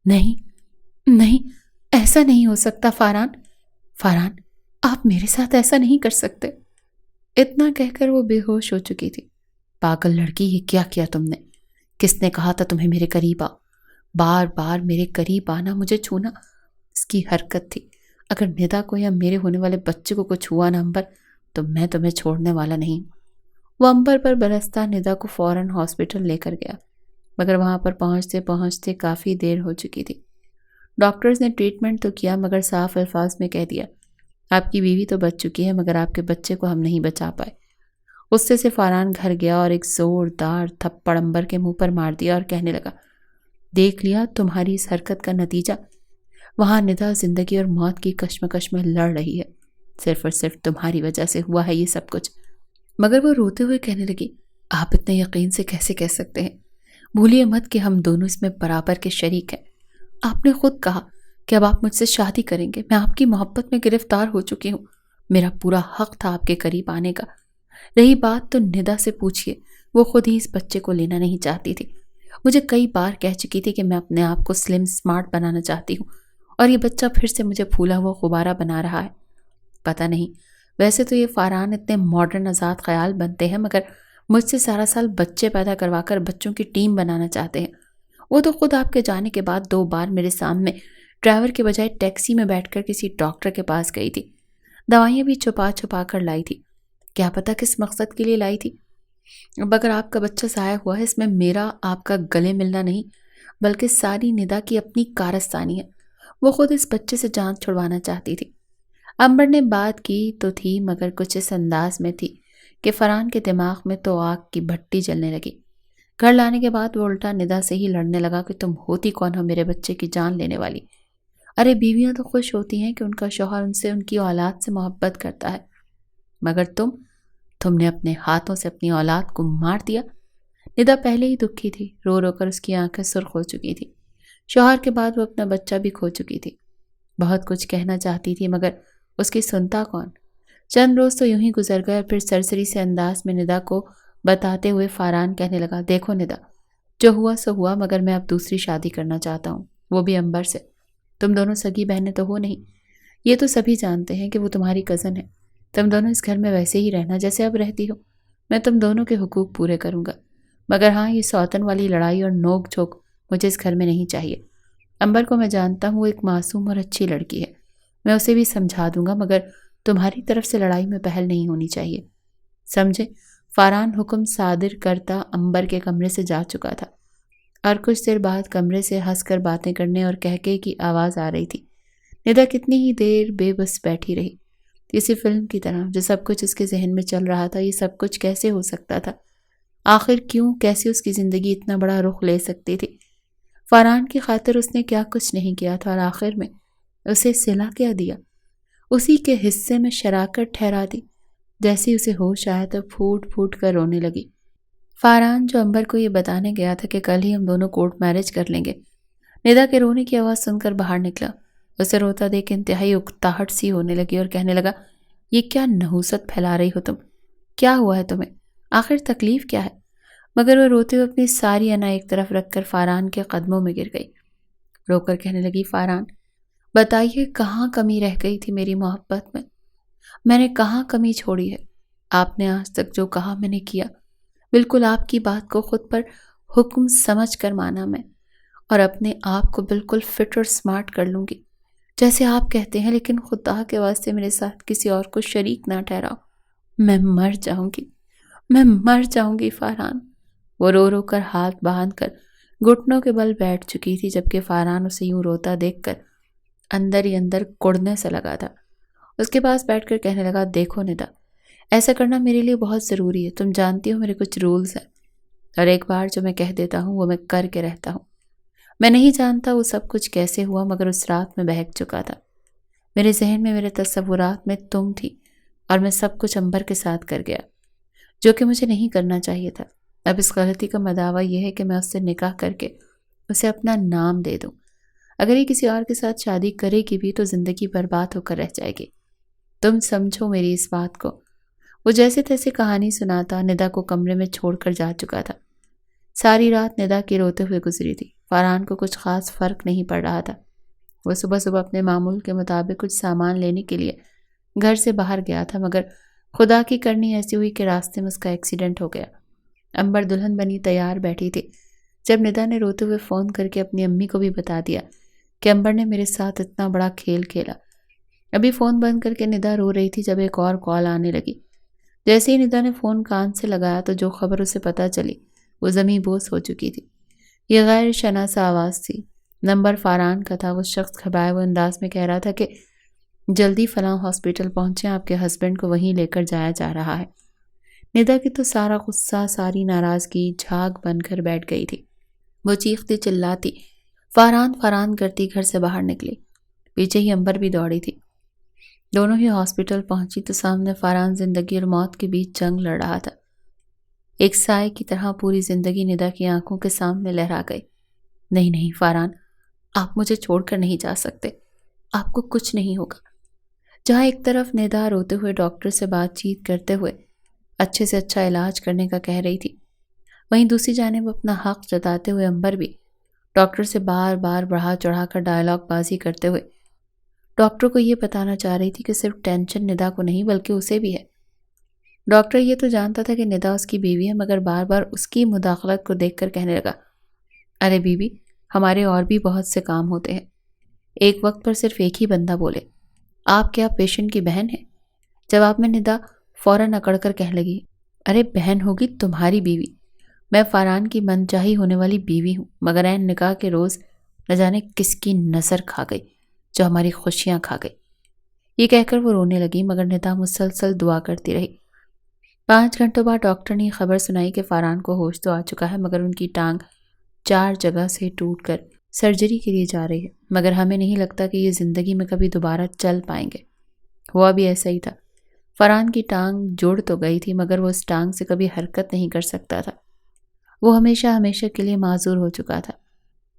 نہیں، ایسا نہیں ہو سکتا فاران، آپ میرے ساتھ ایسا نہیں کر سکتے۔ اتنا کہہ کر وہ بے ہوش ہو چکی تھی۔ پاگل لڑکی، یہ کیا کیا تم نے؟ کس نے کہا تھا تمہیں میرے قریب آ؟ بار بار میرے قریب آنا، مجھے چھونا اس کی حرکت تھی۔ اگر ندا کو یا میرے ہونے والے بچے کو کچھ ہوا نا انبر، تو میں تمہیں چھوڑنے والا نہیں۔ وہ انبر پر برستا ندا کو فوراً ہاسپٹل لے کر گیا، مگر وہاں پر پہنچتے پہنچتے کافی دیر ہو چکی تھی۔ ڈاکٹرز نے ٹریٹمنٹ تو کیا، مگر صاف الفاظ میں کہہ دیا، آپ کی بیوی تو بچ چکی ہے، مگر آپ کے بچے کو ہم نہیں بچا پائے۔ غصے سے فاران گھر گیا اور ایک زوردار تھپڑ انبر کے منہ پر مار دیا اور کہنے لگا، دیکھ لیا تمہاری اس حرکت کا نتیجہ؟ وہاں ندا زندگی اور موت کی کشمکش میں لڑ رہی ہے، صرف اور صرف تمہاری وجہ سے ہوا ہے یہ سب کچھ۔ مگر وہ روتے ہوئے کہنے لگی، آپ اتنے یقین سے کیسے کہہ سکتے ہیں؟ بھولیے مت کہ ہم دونوں اس میں برابر کے شریک ہیں۔ آپ نے خود کہا کہ اب آپ مجھ سے شادی کریں گے۔ میں آپ کی محبت میں گرفتار ہو چکی ہوں، میرا پورا حق تھا آپ کے قریب آنے کا۔ رہی بات تو ندا سے پوچھئے، وہ خود ہی اس بچے کو لینا نہیں چاہتی تھی۔ مجھے کئی بار کہہ چکی تھی کہ میں اپنے آپ کو سلم سمارٹ بنانا چاہتی ہوں، اور یہ بچہ پھر سے مجھے پھولا ہوا غبارہ بنا رہا ہے۔ پتہ نہیں، ویسے تو یہ فاران اتنے ماڈرن آزاد خیال بنتے ہیں، مگر مجھ سے سارا سال بچے پیدا کروا کر بچوں کی ٹیم بنانا چاہتے ہیں۔ وہ تو خود آپ کے جانے کے بعد 2 بار میرے سامنے ڈرائیور کے بجائے ٹیکسی میں بیٹھ کر کسی ڈاکٹر کے پاس گئی تھی، دوائیاں بھی چھپا چھپا کر لائی تھی۔ کیا پتہ کس مقصد کے لیے لائی تھی؟ اب اگر آپ کا بچہ ضائع ہوا ہے، اس میں میرا آپ کا گلے ملنا نہیں، بلکہ ساری ندا کی اپنی کارستانی ہے۔ وہ خود اس بچے سے جان چھڑوانا چاہتی تھی۔ انبر نے بات کی تو تھی، مگر کچھ اس انداز میں تھی کہ فرحان کے دماغ میں تو آگ کی بھٹی جلنے لگی۔ گھر لانے کے بعد وہ الٹا ندا سے ہی لڑنے لگا کہ تم ہوتی کون ہو میرے بچے کی جان لینے والی؟ ارے بیویاں تو خوش ہوتی ہیں کہ ان کا شوہر ان سے، ان کی اولاد سے محبت کرتا ہے، مگر تم نے اپنے ہاتھوں سے اپنی اولاد کو مار دیا۔ ندا پہلے ہی دکھی تھی، رو رو کر اس کی آنکھیں سرخ ہو چکی تھی۔ شوہر کے بعد وہ اپنا بچہ بھی کھو چکی تھی۔ بہت کچھ کہنا چاہتی تھی، مگر اس کی سنتا کون؟ چند روز تو یوں ہی گزر گئے، پھر سرسری سے انداز میں ندا کو بتاتے ہوئے فاران کہنے لگا، دیکھو ندا، جو ہوا سو ہوا، مگر میں اب دوسری شادی کرنا چاہتا ہوں، وہ بھی انبر سے۔ تم دونوں سگی بہنیں تو ہو نہیں، یہ تو سبھی جانتے ہیں کہ وہ تمہاری کزن ہے۔ تم دونوں اس گھر میں ویسے ہی رہنا جیسے اب رہتی ہو، میں تم دونوں کے حقوق پورے کروں گا، مگر ہاں یہ سوتن والی لڑائی اور نوک جھوک مجھے اس گھر میں نہیں چاہیے۔ امبر کو میں جانتا ہوں، وہ ایک معصوم اور اچھی لڑکی ہے، میں اسے بھی سمجھا دوں گا، مگر تمہاری طرف سے لڑائی میں پہل نہیں ہونی چاہیے، سمجھے؟ فاران حکم صادر کرتا امبر کے کمرے سے جا چکا تھا، اور کچھ دیر بعد کمرے سے ہنس کر باتیں کرنے اور کہکے کی آواز آ رہی تھی۔ ندا کتنی ہی دیر بے بس بیٹھی رہی، کسی فلم کی طرح، جو سب کچھ اس کے ذہن میں چل رہا تھا۔ یہ سب کچھ کیسے ہو سکتا تھا؟ آخر کیوں، کیسے اس کی زندگی اتنا بڑا رخ لے سکتی تھی؟ فاران کی خاطر اس نے کیا کچھ نہیں کیا تھا، اور آخر میں اسے صلہ کیا دیا، اسی کے حصے میں شراکت ٹھہرا دی۔ جیسے اسے ہوش آیا تو پھوٹ پھوٹ کر رونے لگی۔ فاران جو امبر کو یہ بتانے گیا تھا کہ کل ہی ہم دونوں کورٹ میرج کر لیں گے، ندا کے رونے کی آواز سن کر باہر نکلا۔ اسے روتا دیکھ انتہائی اکتاہٹ سی ہونے لگی اور کہنے لگا، یہ کیا نحوست پھیلا رہی ہو تم؟ کیا ہوا ہے تمہیں؟ آخر تکلیف کیا ہے؟ مگر وہ روتے ہوئے اپنی ساری انا ایک طرف رکھ کر فاران کے قدموں میں گر گئی، رو کر کہنے لگی، فاران بتائیے کہاں کمی رہ گئی تھی میری محبت میں نے کہاں کمی چھوڑی ہے؟ آپ نے آج تک جو کہا میں نے کیا، بالکل آپ کی بات کو خود پر حکم سمجھ کر مانا میں، اور اپنے آپ کو بالکل فٹ اور سمارٹ کر لوں گی جیسے آپ کہتے ہیں، لیکن خدا کے واسطے میرے ساتھ کسی اور کو شریک نہ ٹھہراؤ، میں مر جاؤں گی، میں مر جاؤں گی فاران۔ وہ رو رو کر ہاتھ باندھ کر گھٹنوں کے بل بیٹھ چکی تھی، جبکہ فاران اسے یوں روتا دیکھ کر اندر ہی اندر کڑنے سے لگا تھا۔ اس کے پاس بیٹھ کر کہنے لگا، دیکھو ندا، ایسا کرنا میرے لیے بہت ضروری ہے، تم جانتی ہو میرے کچھ رولز ہیں، اور ایک بار جو میں کہہ دیتا ہوں وہ میں کر کے رہتا ہوں۔ میں نہیں جانتا وہ سب کچھ کیسے ہوا، مگر اس رات میں بہک چکا تھا، میرے ذہن میں، میرے تصورات میں تم تھی، اور میں سب کچھ امبر کے ساتھ کر گیا، جو کہ مجھے نہیں کرنا چاہیے تھا۔ اب اس غلطی کا مداوع یہ ہے کہ میں اس سے نکاح کر کے اسے اپنا نام دے دوں۔ اگر یہ کسی اور کے ساتھ شادی کرے گی بھی تو زندگی برباد ہو کر رہ جائے گی، تم سمجھو میری اس بات کو۔ وہ جیسے تیسے کہانی سناتا ندا کو کمرے میں چھوڑ کر جا چکا تھا۔ ساری رات ندا کے روتے ہوئے گزری تھی۔ فاران کو کچھ خاص فرق نہیں پڑ رہا تھا۔ وہ صبح صبح اپنے معمول کے مطابق کچھ سامان لینے کے لیے گھر سے باہر گیا تھا، مگر خدا کی کرنی ایسی ہوئی کہ راستے میں اس کا ایکسیڈنٹ ہو گیا۔ امبر دلہن بنی تیار بیٹھی تھی جب ندا نے روتے ہوئے فون کر کے اپنی امی کو بھی بتا دیا کہ امبر نے میرے ساتھ اتنا بڑا کھیل کھیلا۔ ابھی فون بند کر کے ندا رو رہی تھی جب ایک اور کال آنے لگی۔ جیسے ہی ندا نے فون کان سے لگایا تو جو خبر اسے پتہ چلی وہ زمیں بوس ہو چکی تھی۔ یہ غیر شناسا آواز تھی، نمبر فاران کا تھا۔ وہ شخص گھبرائے ہوئے انداز میں کہہ رہا تھا کہ جلدی فلاں ہاسپٹل پہنچیں، آپ کے ہسبینڈ کو وہیں لے کر جایا جا رہا ہے۔ ندا کی تو سارا غصہ، ساری ناراضگی جھاگ بن کر بیٹھ گئی تھی۔ وہ چیختی چلاتی فاران فاران کرتی گھر سے باہر نکلی، پیچھے ہی امبر بھی دوڑی تھی۔ دونوں ہی ہاسپٹل پہنچی تو سامنے فاران زندگی اور موت کے بیچ جنگ لڑ رہا تھا۔ ایک سائے کی طرح پوری زندگی ندا کی آنکھوں کے سامنے لہرا گئی۔ نہیں نہیں فاران، آپ مجھے چھوڑ کر نہیں جا سکتے، آپ کو کچھ نہیں ہوگا۔ جہاں ایک طرف ندا روتے ہوئے ڈاکٹر سے بات چیت کرتے ہوئے اچھے سے اچھا علاج کرنے کا کہہ رہی تھی، وہیں دوسری جانب اپنا حق جتاتے ہوئے امبر بھی ڈاکٹر سے بار بار بڑھا چڑھا کر ڈائلاگ بازی کرتے ہوئے ڈاکٹر کو یہ بتانا چاہ رہی تھی کہ صرف ٹینشن ندا کو نہیں بلکہ اسے بھی ہے۔ ڈاکٹر یہ تو جانتا تھا کہ ندا اس کی بیوی ہے، مگر بار بار اس کی مداخلت کو دیکھ کر کہنے لگا، ارے بیوی، ہمارے اور بھی بہت سے کام ہوتے ہیں، ایک وقت پر صرف ایک ہی بندہ بولے۔ آپ کیا پیشنٹ کی بہن ہیں؟ جواب میں ندا فوراً اکڑ کر کہنے لگی، ارے بہن ہوگی تمہاری بیوی، میں فاران کی من چاہی ہونے والی بیوی ہوں، مگر عین نکاح کے روز نہ جانے کس کی نظر کھا گئی جو ہماری خوشیاں کھا گئی۔ یہ کہہ کر وہ رونے لگی، مگر ندا مسلسل دعا کرتی رہی۔ 5 گھنٹوں بعد ڈاکٹر نے خبر سنائی کہ فاران کو ہوش تو آ چکا ہے، مگر ان کی ٹانگ 4 جگہ سے ٹوٹ کر سرجری کے لیے جا رہی ہے، مگر ہمیں نہیں لگتا کہ یہ زندگی میں کبھی دوبارہ چل پائیں گے۔ ہوا بھی ایسا ہی تھا۔ فاران کی ٹانگ جڑ تو گئی تھی، مگر وہ اس ٹانگ سے کبھی حرکت نہیں کر سکتا تھا۔ وہ ہمیشہ ہمیشہ کے لیے معذور ہو چکا تھا۔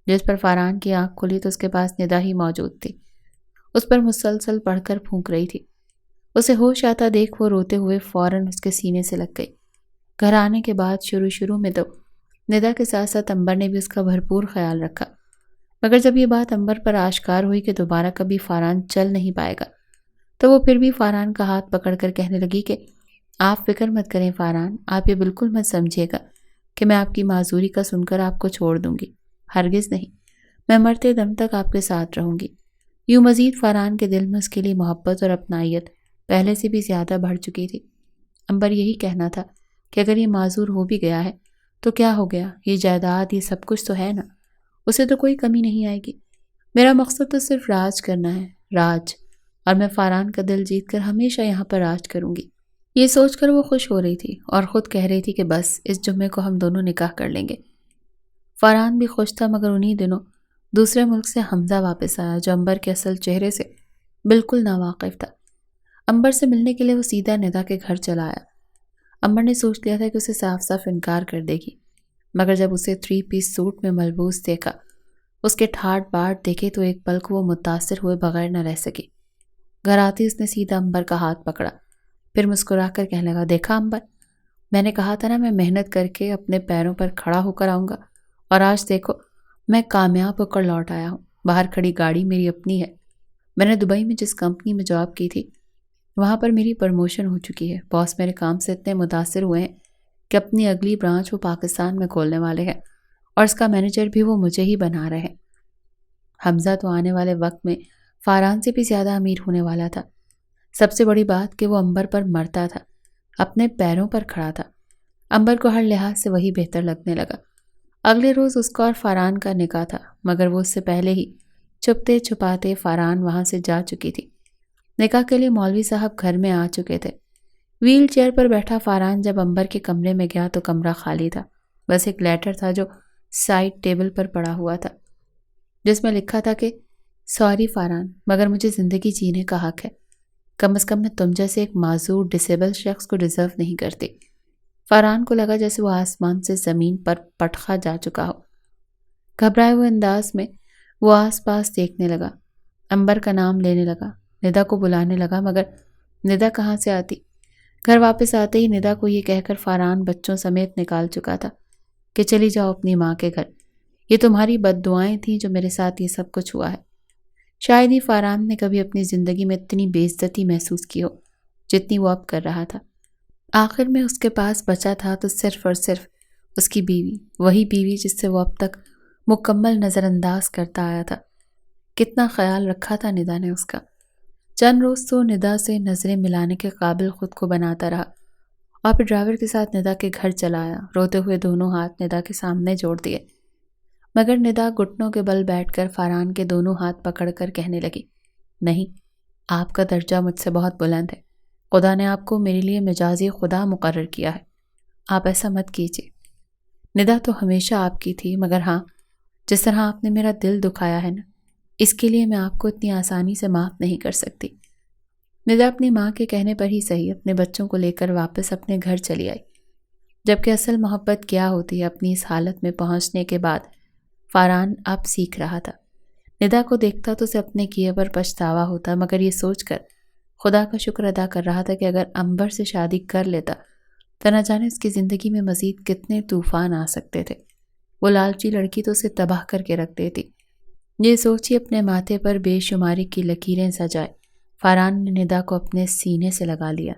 جس پر فاران کی آنکھ کھلی تو اس کے پاس ندا ہی موجود تھی، اس پر مسلسل پڑھ کر پھونک رہی تھی۔ اسے ہوش آتا دیکھ وہ روتے ہوئے فوراً اس کے سینے سے لگ گئی۔ گھر آنے کے بعد شروع میں تو ندا کے ساتھ ساتھ امبر نے بھی اس کا بھرپور خیال رکھا، مگر جب یہ بات امبر پر آشکار ہوئی کہ دوبارہ کبھی فاران چل نہیں پائے گا تو وہ پھر بھی فاران کا ہاتھ پکڑ کر کہنے لگی کہ آپ فکر مت کریں فاران، آپ یہ بالکل مت سمجھیے گا کہ میں آپ کی معذوری کا سن کر آپ کو چھوڑ دوں گی، ہرگز نہیں، میں مرتے دم تک آپ کے ساتھ رہوں گی۔ یوں مزید فاران کے دل میں اس کے لیے محبت اور اپنائیت پہلے سے بھی زیادہ بڑھ چکی تھی۔ امبر یہی کہنا تھا کہ اگر یہ معذور ہو بھی گیا ہے تو کیا ہو گیا، یہ جائیداد، یہ سب کچھ تو ہے نا، اسے تو کوئی کمی نہیں آئے گی۔ میرا مقصد تو صرف راج کرنا ہے، راج، اور میں فاران کا دل جیت کر ہمیشہ یہاں پر راج کروں گی۔ یہ سوچ کر وہ خوش ہو رہی تھی اور خود کہہ رہی تھی کہ بس اس جمعے کو ہم دونوں نکاح کر لیں گے۔ فاران بھی خوش تھا، مگر انہی دنوں دوسرے ملک سے حمزہ واپس آیا جو امبر کے اصل چہرے سے بالکل ناواقف تھا۔ امبر سے ملنے کے لیے وہ سیدھا ندا کے گھر چلا آیا۔ امبر نے سوچ لیا تھا کہ اسے صاف صاف انکار کر دے گی، مگر جب اسے 3 پیس سوٹ میں ملبوس دیکھا، اس کے ٹھاٹ باٹ دیکھے تو ایک پل کو وہ متاثر ہوئے بغیر نہ رہ سکی۔ گھر آتی اس نے سیدھا امبر کا ہاتھ پکڑا، پھر مسکرا کر کہنے لگا، دیکھا امبر، میں نے کہا تھا نا میں محنت کر کے اپنے پیروں پر کھڑا ہو کر آؤں گا، اور آج دیکھو میں کامیاب ہو کر لوٹ آیا ہوں۔ باہر کھڑی گاڑی میری اپنی ہے، میں نے دبئی میں جس کمپنی میں جاب کی تھی وہاں پر میری پروموشن ہو چکی ہے۔ باس میرے کام سے اتنے متاثر ہوئے ہیں کہ اپنی اگلی برانچ وہ پاکستان میں کھولنے والے ہیں، اور اس کا مینیجر بھی وہ مجھے ہی بنا رہے ہیں۔ حمزہ تو آنے والے وقت میں فاران سے بھی زیادہ امیر ہونے والا تھا۔ سب سے بڑی بات کہ وہ امبر پر مرتا تھا، اپنے پیروں پر کھڑا تھا۔ امبر کو ہر لحاظ سے وہی بہتر لگنے لگا۔ اگلے روز اس کا اور فاران کا نکاح تھا، مگر وہ اس سے پہلے ہی چھپتے چھپاتے فاران وہاں سے جا چکی تھی۔ نکاح کے لیے مولوی صاحب گھر میں آ چکے تھے۔ ویل چیئر پر بیٹھا فاران جب امبر کے کمرے میں گیا تو کمرہ خالی تھا، بس ایک لیٹر تھا جو سائڈ ٹیبل پر پڑا ہوا تھا، جس میں لکھا تھا کہ سوری فاران، مگر مجھے زندگی جینے کا حق ہے، کم از کم میں تم جیسے ایک معذور ڈسیبل شخص کو ڈیزرو نہیں کرتی۔ فاران کو لگا جیسے وہ آسمان سے زمین پر پٹخا جا چکا ہو۔ گھبرائے ہوئے انداز میں وہ آس پاس دیکھنے لگا، امبر کا نام لینے لگا، ندا کو بلانے لگا، مگر ندا کہاں سے آتی؟ گھر واپس آتے ہی ندا کو یہ کہہ کر فاران بچوں سمیت نکال چکا تھا کہ چلی جاؤ اپنی ماں کے گھر، یہ تمہاری بد دعائیں تھیں جو میرے ساتھ یہ سب کچھ ہوا ہے۔ شاید ہی فاران نے کبھی اپنی زندگی میں اتنی بے عزتی محسوس کی ہو جتنی وہ اب کر رہا تھا۔ آخر میں اس کے پاس بچا تھا تو صرف اور صرف اس کی بیوی، وہی بیوی جس سے وہ اب تک مکمل نظر انداز کرتا آیا تھا۔ کتنا خیال رکھا تھا ندا نے اس کا۔ چند روز تو ندا سے نظریں ملانے کے قابل خود کو بناتا رہا، اور پھر ڈرائیور کے ساتھ ندا کے گھر چلا آیا، روتے ہوئے دونوں ہاتھ ندا کے سامنے جوڑ دیے، مگر ندا گھٹنوں کے بل بیٹھ کر فاران کے دونوں ہاتھ پکڑ کر کہنے لگی، نہیں، آپ کا درجہ مجھ سے بہت بلند ہے، خدا نے آپ کو میرے لیے مجازی خدا مقرر کیا ہے، آپ ایسا مت کیجیے۔ ندا تو ہمیشہ آپ کی تھی، مگر ہاں، جس طرح آپ نے میرا دل دکھایا ہے نا، اس کے لیے میں آپ کو اتنی آسانی سے معاف نہیں کر سکتی۔ ندا اپنی ماں کے کہنے پر ہی صحیح اپنے بچوں کو لے کر واپس اپنے گھر چلی آئی، جبکہ اصل محبت کیا ہوتی ہے اپنی اس حالت میں پہنچنے کے بعد فاران اب سیکھ رہا تھا۔ ندا کو دیکھتا تو اسے اپنے کیے پر پچھتاوا ہوتا، مگر یہ سوچ کر خدا کا شکر ادا کر رہا تھا کہ اگر امبر سے شادی کر لیتا تو نہ جانے اس کی زندگی میں مزید کتنے طوفان آ سکتے تھے۔ وہ لالچی لڑکی تو اسے تباہ کر کے رکھ دیتی۔ یہ سوچی اپنے ماتھے پر بے شماری کی لکیریں سجائے فاران نے ندا کو اپنے سینے سے لگا لیا۔